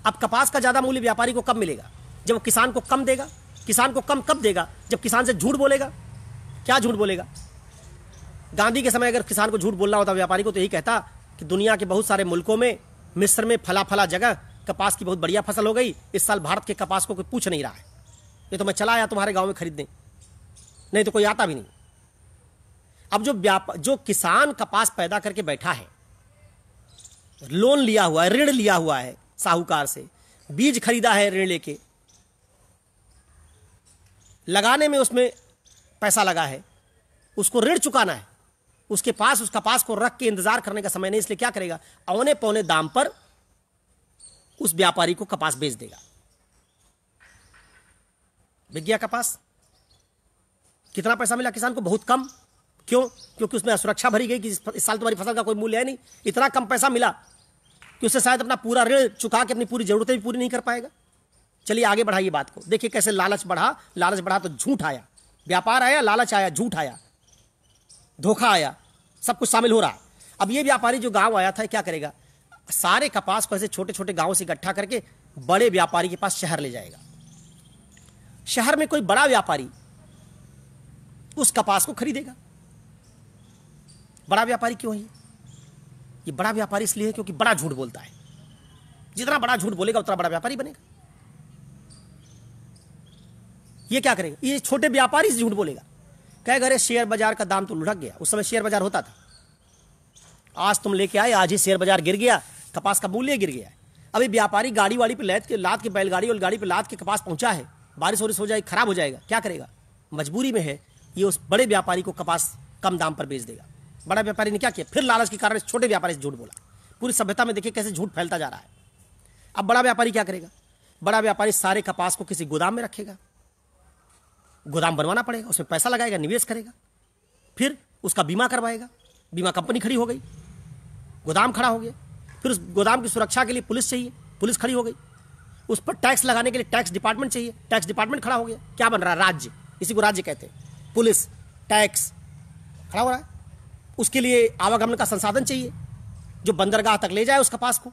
Speaker 1: अब कपास का ज्यादा मूल्य व्यापारी को कब मिलेगा? जब वो किसान को कम देगा। किसान को कम कब देगा? जब किसान से झूठ बोलेगा। क्या झूठ बोलेगा? गांधी के समय अगर किसान को झूठ बोलना होता व्यापारी को, तो यही कहता कि दुनिया के बहुत सारे मुल्कों में, मिस्र में फला फला जगह कपास की बहुत बढ़िया फसल हो गई, इस साल भारत के कपास को कोई पूछ नहीं रहा है, ये तो मैं चला आया तुम्हारे गांव में खरीदने, नहीं तो कोई आता भी नहीं। अब जो किसान कपास पैदा करके बैठा है, लोन लिया हुआ है, ऋण लिया हुआ है साहूकार से, बीज खरीदा है ऋण लेके, लगाने में उसमें पैसा लगा है, उसको ऋण चुकाना है, उसके पास उस कपास को रख के इंतजार करने का समय नहीं, इसलिए क्या करेगा? औने पौने दाम पर उस व्यापारी को कपास बेच देगा। बिक गया कपास। कितना पैसा मिला किसान को? बहुत कम। क्यों? क्योंकि उसमें असुरक्षा भरी गई कि इस साल तुम्हारी फसल का कोई मूल्य है नहीं। इतना कम पैसा मिला कि उससे शायद अपना पूरा ऋण चुका के अपनी पूरी जरूरतें भी पूरी नहीं कर पाएगा। चलिए आगे बढ़ाइए बात को। देखिए कैसे लालच बढ़ा। लालच बढ़ा तो झूठ आया, व्यापार आया, लालच आया, झूठ आया, धोखा आया, सब कुछ शामिल हो रहा है। अब ये व्यापारी जो गांव आया था क्या करेगा? सारे कपास को ऐसे छोटे छोटे गांवों से इकट्ठा करके बड़े व्यापारी के पास शहर ले जाएगा। शहर में कोई बड़ा व्यापारी उस कपास को खरीदेगा। बड़ा व्यापारी क्यों है? ये बड़ा व्यापारी इसलिए है क्योंकि बड़ा झूठ बोलता है। जितना बड़ा झूठ बोलेगा उतना बड़ा व्यापारी बनेगा। ये क्या करेगा? ये छोटे व्यापारी से झूठ बोलेगा, कहेगा अरे शेयर बाजार का दाम तो लुढ़क गया। उस समय शेयर बाजार होता था। आज तुम लेके आए, आज ही शेयर बाजार गिर गया, कपास का मूल्य गिर गया। अभी व्यापारी गाड़ी वाड़ी पे लाद के बैलगाड़ी और गाड़ी पे लाद के कपास पहुंचा है, बारिश वारिश हो जाएगी, खराब हो जाएगा, क्या करेगा? मजबूरी में है, ये उस बड़े व्यापारी को कपास कम दाम पर बेच देगा। बड़ा व्यापारी ने क्या किया? फिर लालच के कारण छोटे व्यापारी से झूठ बोला। पूरी सभ्यता में देखिए कैसे झूठ फैलता जा रहा है। अब बड़ा व्यापारी क्या करेगा? बड़ा व्यापारी सारे कपास को किसी गोदाम में रखेगा, गोदाम बनवाना पड़ेगा, उसमें पैसा लगाएगा, निवेश करेगा, फिर उसका बीमा करवाएगा, बीमा कंपनी खड़ी हो गई, गोदाम खड़ा हो गया, फिर उस गोदाम की सुरक्षा के लिए पुलिस चाहिए, पुलिस खड़ी हो गई, उस पर टैक्स लगाने के लिए टैक्स डिपार्टमेंट चाहिए, टैक्स डिपार्टमेंट खड़ा हो गया। क्या बन रहा है? राज्य, इसी को राज्य कहते हैं। पुलिस, टैक्स खड़ा हो रहा है, उसके लिए आवागमन का संसाधन चाहिए जो बंदरगाह तक ले जाए उस कपास को,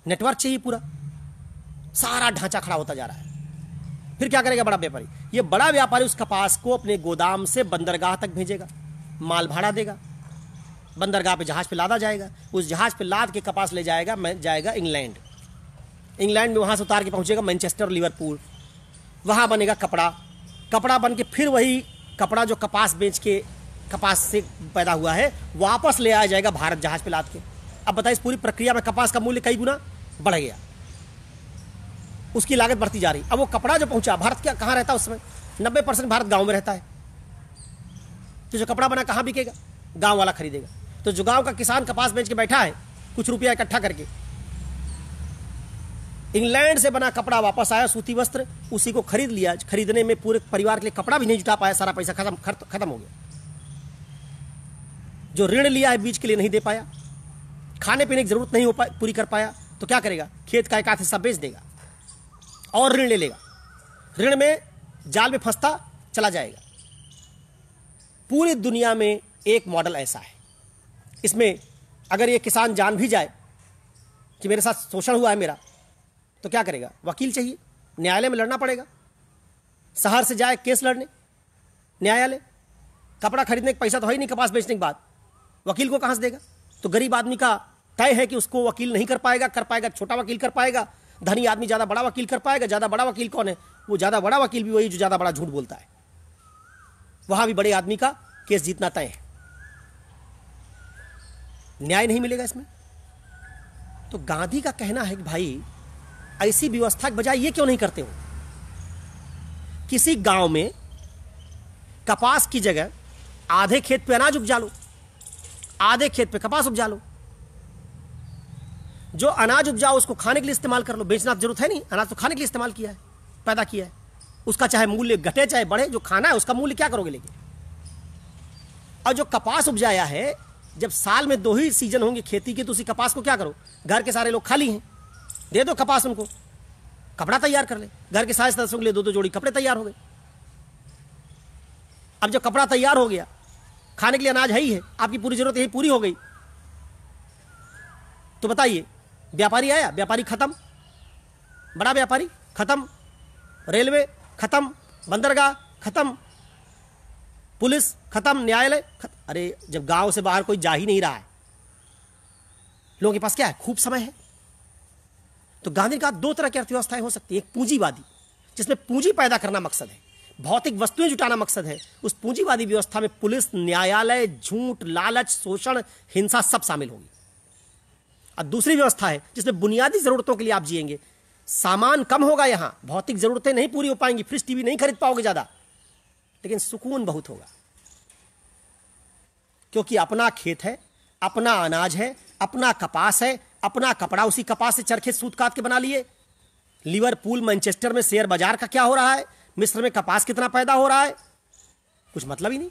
Speaker 1: नेटवर्क चाहिए, पूरा सारा ढांचा खड़ा होता जा रहा है। फिर क्या करेगा बड़ा व्यापारी? ये बड़ा व्यापारी उस कपास को अपने गोदाम से बंदरगाह तक भेजेगा, माल भाड़ा देगा, बंदरगाह पे जहाज पे लादा जाएगा, उस जहाज पे लाद के कपास ले जाएगा जाएगा इंग्लैंड, इंग्लैंड में वहां से उतार के पहुंचेगा मैनचेस्टर, लिवरपूल, वहां बनेगा कपड़ा, कपड़ा बन के फिर वही कपड़ा जो कपास बेच के, कपास से पैदा हुआ है, वापस ले आया जाएगा भारत जहाज पे लाद के। अब बताइए, इस पूरी प्रक्रिया में कपास का मूल्य कई गुना बढ़ गया, उसकी लागत बढ़ती जा रही। अब वो कपड़ा जो पहुंचा, भारत क्या कहाँ रहता है उस समय? 90% भारत गांव में रहता है, तो जो कपड़ा बना कहाँ बिकेगा? गांव वाला खरीदेगा। तो जो गांव का किसान कपास बेच के बैठा है, कुछ रुपया इकट्ठा करके, इंग्लैंड से बना कपड़ा वापस आया, सूती वस्त्र, उसी को खरीद लिया। खरीदने में पूरे परिवार के लिए कपड़ा भी नहीं जुटा पाया, सारा पैसा खत्म हो गया। जो ऋण लिया है बीज के लिए नहीं दे पाया, खाने पीने की जरूरत नहीं पूरी कर पाया, तो क्या करेगा? खेत का एक आध हिस्सा बेच देगा और ऋण ले लेगा, ऋण में जाल में फंसता चला जाएगा। पूरी दुनिया में एक मॉडल ऐसा है। इसमें अगर ये किसान जान भी जाए कि मेरे साथ शोषण हुआ है मेरा, तो क्या करेगा? वकील चाहिए, न्यायालय में लड़ना पड़ेगा, शहर से जाए केस लड़ने न्यायालय। कपड़ा खरीदने का पैसा तो है ही नहीं, कपास बेचने के बाद वकील को कहां से देगा? तो गरीब आदमी का तय है कि उसको वकील नहीं कर पाएगा छोटा वकील कर पाएगा, धनी आदमी ज्यादा बड़ा वकील कर पाएगा। ज्यादा बड़ा वकील कौन है? वो ज्यादा बड़ा वकील भी वही जो ज्यादा बड़ा झूठ बोलता है। वहां भी बड़े आदमी का केस जीतना तय है, न्याय नहीं मिलेगा इसमें। तो गांधी का कहना है कि भाई ऐसी व्यवस्था के बजाय ये क्यों नहीं करते हो? किसी गांव में कपास की जगह आधे खेत पे अनाज उपजा लो, आधे खेत पे कपास उपजा लो। जो अनाज उपजाओ उसको खाने के लिए इस्तेमाल कर लो, बेचना तो जरूरत है नहीं, अनाज तो खाने के लिए इस्तेमाल किया है, पैदा किया है। उसका चाहे मूल्य घटे चाहे बढ़े, जो खाना है उसका मूल्य क्या करोगे लेके? और जो कपास उपजाया है, जब साल में 2 ही सीजन होंगे खेती के, तो उसी कपास को क्या करो? घर के सारे लोग खाली हैं, दे दो कपास उनको, कपड़ा तैयार कर ले, घर के सारे सदस्यों के लिए 2-2 जोड़ी कपड़े तैयार हो गए। अब जब कपड़ा तैयार हो गया, खाने के लिए अनाज है ही है, आपकी पूरी जरूरत यही पूरी हो गई, तो बताइए व्यापारी आया, व्यापारी खत्म, बड़ा व्यापारी खत्म, रेलवे खत्म, बंदरगाह खत्म, पुलिस खत्म, न्यायालय खत्म। अरे जब गांव से बाहर कोई जा ही नहीं रहा है, लोगों के पास क्या है? खूब समय है। तो गांधी ने कहा 2 तरह की अर्थव्यवस्थाएं हो सकती है। एक पूंजीवादी, जिसमें पूंजी पैदा करना मकसद है, भौतिक वस्तुएं जुटाना मकसद है। उस पूंजीवादी व्यवस्था में पुलिस, न्यायालय, झूठ, लालच, शोषण, हिंसा सब शामिल होगी। और दूसरी व्यवस्था है जिसमें बुनियादी जरूरतों के लिए आप जिएंगे, सामान कम होगा, यहां भौतिक जरूरतें नहीं पूरी हो पाएंगी, फ्रिज टीवी नहीं खरीद पाओगे ज्यादा, लेकिन सुकून बहुत होगा, क्योंकि अपना खेत है, अपना अनाज है, अपना कपास है, अपना कपड़ा, उसी कपास से चरखे सूत काट के बना लिए। लिवरपूल, मैनचेस्टर में शेयर बाजार का क्या हो रहा है, मिस्र में कपास कितना पैदा हो रहा है, कुछ मतलब ही नहीं।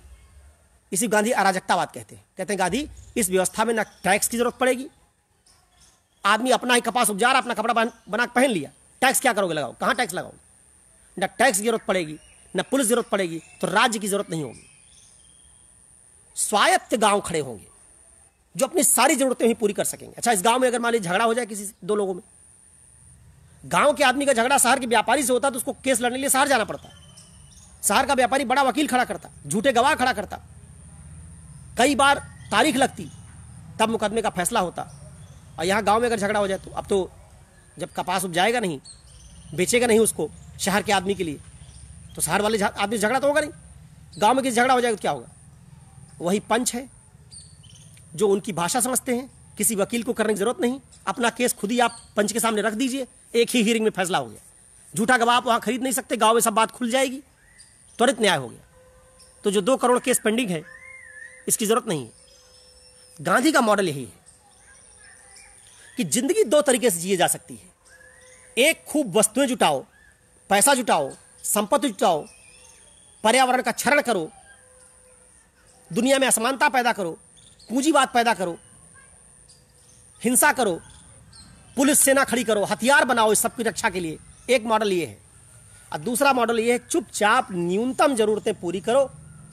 Speaker 1: इसी गांधी अराजकतावाद कहते हैं गांधी इस व्यवस्था में ना टैक्स की जरूरत पड़ेगी, आदमी अपना ही कपास उपजा रहा, अपना कपड़ा बना के पहन लिया, टैक्स क्या करोगे? लगाओ, कहां टैक्स लगाओगे? ना टैक्स की जरूरत पड़ेगी, ना पुलिस जरूरत पड़ेगी, तो राज्य की जरूरत नहीं होगी। स्वायत्त गांव खड़े होंगे जो अपनी सारी जरूरतें ही पूरी कर सकेंगे। अच्छा, इस गांव में अगर मान लीजिए झगड़ा हो जाए किसी 2 लोगों में, गांव के आदमी का झगड़ा शहर के व्यापारी से होता तो उसको केस लड़ने के लिए शहर जाना पड़ता, शहर का व्यापारी बड़ा वकील खड़ा करता, झूठे गवाह खड़ा करता, कई बार तारीख लगती, तब मुकदमे का फैसला होता। और यहां गांव में अगर झगड़ा हो जाए तो अब तो जब कपास उपजाएगा नहीं, बेचेगा नहीं उसको शहर के आदमी के लिए, तो शहर वाले आदमी झगड़ा तो होगा नहीं। गांव में किसी झगड़ा हो जाएगा तो क्या होगा? वही पंच है जो उनकी भाषा समझते हैं, किसी वकील को करने की जरूरत नहीं, अपना केस खुद ही आप पंच के सामने रख दीजिए, एक ही हियरिंग में फैसला हो गया। झूठा गवाह आप वहां खरीद नहीं सकते, गांव में सब बात खुल जाएगी, त्वरित न्याय हो गया। तो जो 2 करोड़ केस पेंडिंग है, इसकी जरूरत नहीं है। गांधी का मॉडल यही है कि जिंदगी 2 तरीके से जी जा सकती है। एक, खूब वस्तुएं जुटाओ, पैसा जुटाओ, संपत्ति जुटाओ, पर्यावरण का क्षरण करो, दुनिया में असमानता पैदा करो, पूंजीवाद पैदा करो, हिंसा करो, पुलिस सेना खड़ी करो, हथियार बनाओ इस सब की रक्षा के लिए। एक मॉडल ये है। और दूसरा मॉडल ये है, चुपचाप न्यूनतम जरूरतें पूरी करो,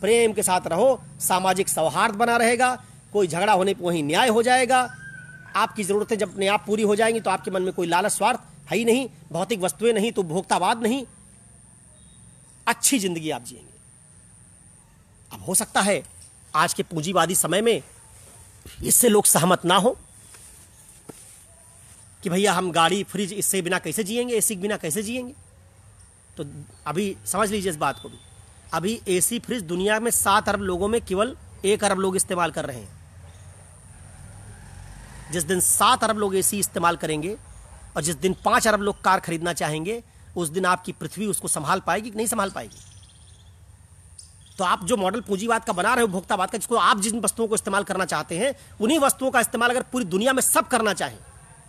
Speaker 1: प्रेम के साथ रहो, सामाजिक सौहार्द बना रहेगा, कोई झगड़ा होने पर वहीं न्याय हो जाएगा, आपकी जरूरतें जब अपने आप पूरी हो जाएंगी तो आपके मन में कोई लालच स्वार्थ है ही नहीं, भौतिक वस्तुएं नहीं तो उपभोक्तावाद नहीं, अच्छी जिंदगी आप जिएंगे। अब हो सकता है आज के पूंजीवादी समय में इससे लोग सहमत ना हो कि भैया हम गाड़ी फ्रिज इससे बिना कैसे जिएंगे, एसी के बिना कैसे जिएंगे। तो अभी समझ लीजिए इस बात को भी, अभी एसी फ्रिज दुनिया में 7 अरब लोगों में केवल 1 अरब लोग इस्तेमाल कर रहे हैं। जिस दिन 7 अरब लोग एसी इस्तेमाल करेंगे और जिस दिन 5 अरब लोग कार खरीदना चाहेंगे, उस दिन आपकी पृथ्वी उसको संभाल पाएगी कि नहीं संभाल पाएगी। तो आप जो मॉडल पूंजीवाद का बना रहे हो, उपभोक्तावाद का, जिसको आप जिन वस्तुओं को इस्तेमाल करना चाहते हैं, उन्हीं वस्तुओं का इस्तेमाल अगर पूरी दुनिया में सब करना चाहें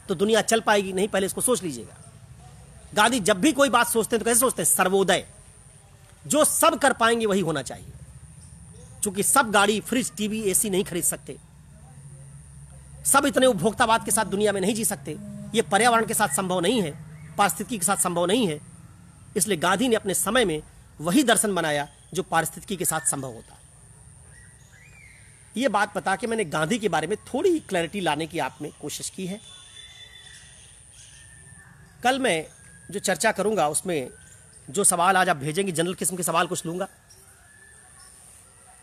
Speaker 1: तो दुनिया चल पाएगी नहीं, पहले इसको सोच लीजिएगा। गांधी जब भी कोई बात सोचते हैं तो कैसे सोचते हैं? सर्वोदय, जो सब कर पाएंगे वही होना चाहिए। चूंकि सब गाड़ी फ्रिज टीवी एसी नहीं खरीद सकते, सब इतने उपभोक्तावाद के साथ दुनिया में नहीं जी सकते, ये पर्यावरण के साथ संभव नहीं है, पारिस्थितिकी के साथ संभव नहीं है। इसलिए गांधी ने अपने समय में वही दर्शन बनाया जो पारिस्थितिकी के साथ संभव होता। ये बात बता के मैंने गांधी के बारे में थोड़ी क्लैरिटी लाने की आप में कोशिश की है। कल मैं जो चर्चा करूंगा उसमें जो सवाल आज आप भेजेंगे, जनरल किस्म के सवाल कुछ लूंगा,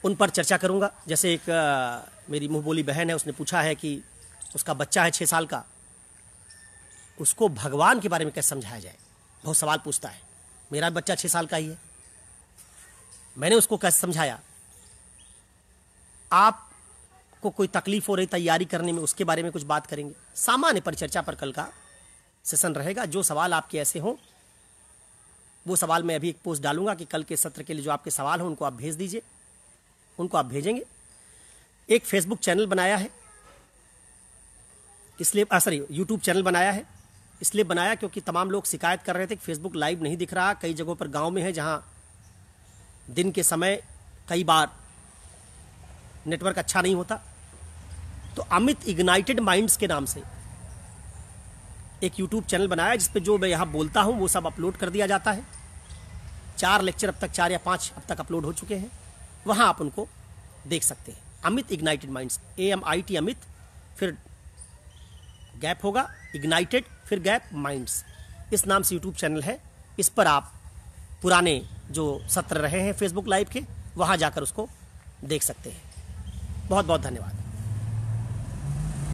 Speaker 1: उन पर चर्चा करूंगा। जैसे एक मेरी मुंह बोली बहन है, उसने पूछा है कि उसका बच्चा है 6 साल का, उसको भगवान के बारे में कैसे समझाया जाए। बहुत सवाल पूछता है। मेरा बच्चा 6 साल का ही है, मैंने उसको कैसे समझाया। आपको कोई तकलीफ हो रही तैयारी करने में, उसके बारे में कुछ बात करेंगे। सामान्य परिचर्चा पर कल का सेशन रहेगा। जो सवाल आपके ऐसे हों वो सवाल मैं अभी एक पोस्ट डालूंगा कि कल के सत्र के लिए जो आपके सवाल हो उनको आप भेज दीजिए, उनको आप भेजेंगे। एक फेसबुक चैनल बनाया है, इसलिए यूट्यूब चैनल बनाया है, इसलिए बनाया क्योंकि तमाम लोग शिकायत कर रहे थे कि फेसबुक लाइव नहीं दिख रहा। कई जगहों पर गांव में है जहां दिन के समय कई बार नेटवर्क अच्छा नहीं होता। तो अमित इग्नाइटेड माइंड्स के नाम से एक यूट्यूब चैनल बनाया जिस पे जो मैं यहाँ बोलता हूँ वो सब अपलोड कर दिया जाता है। 4 लेक्चर अब तक, 4 या 5 अब तक अपलोड हो चुके हैं, वहाँ आप उनको देख सकते हैं। Amit ignited minds, AMIT Amit, फिर गैप होगा, इग्नाइटेड फिर गैप माइंड्स, इस नाम से यूट्यूब चैनल है। इस पर आप पुराने जो सत्र रहे हैं फेसबुक लाइव के, वहाँ जाकर उसको देख सकते हैं। बहुत बहुत धन्यवाद।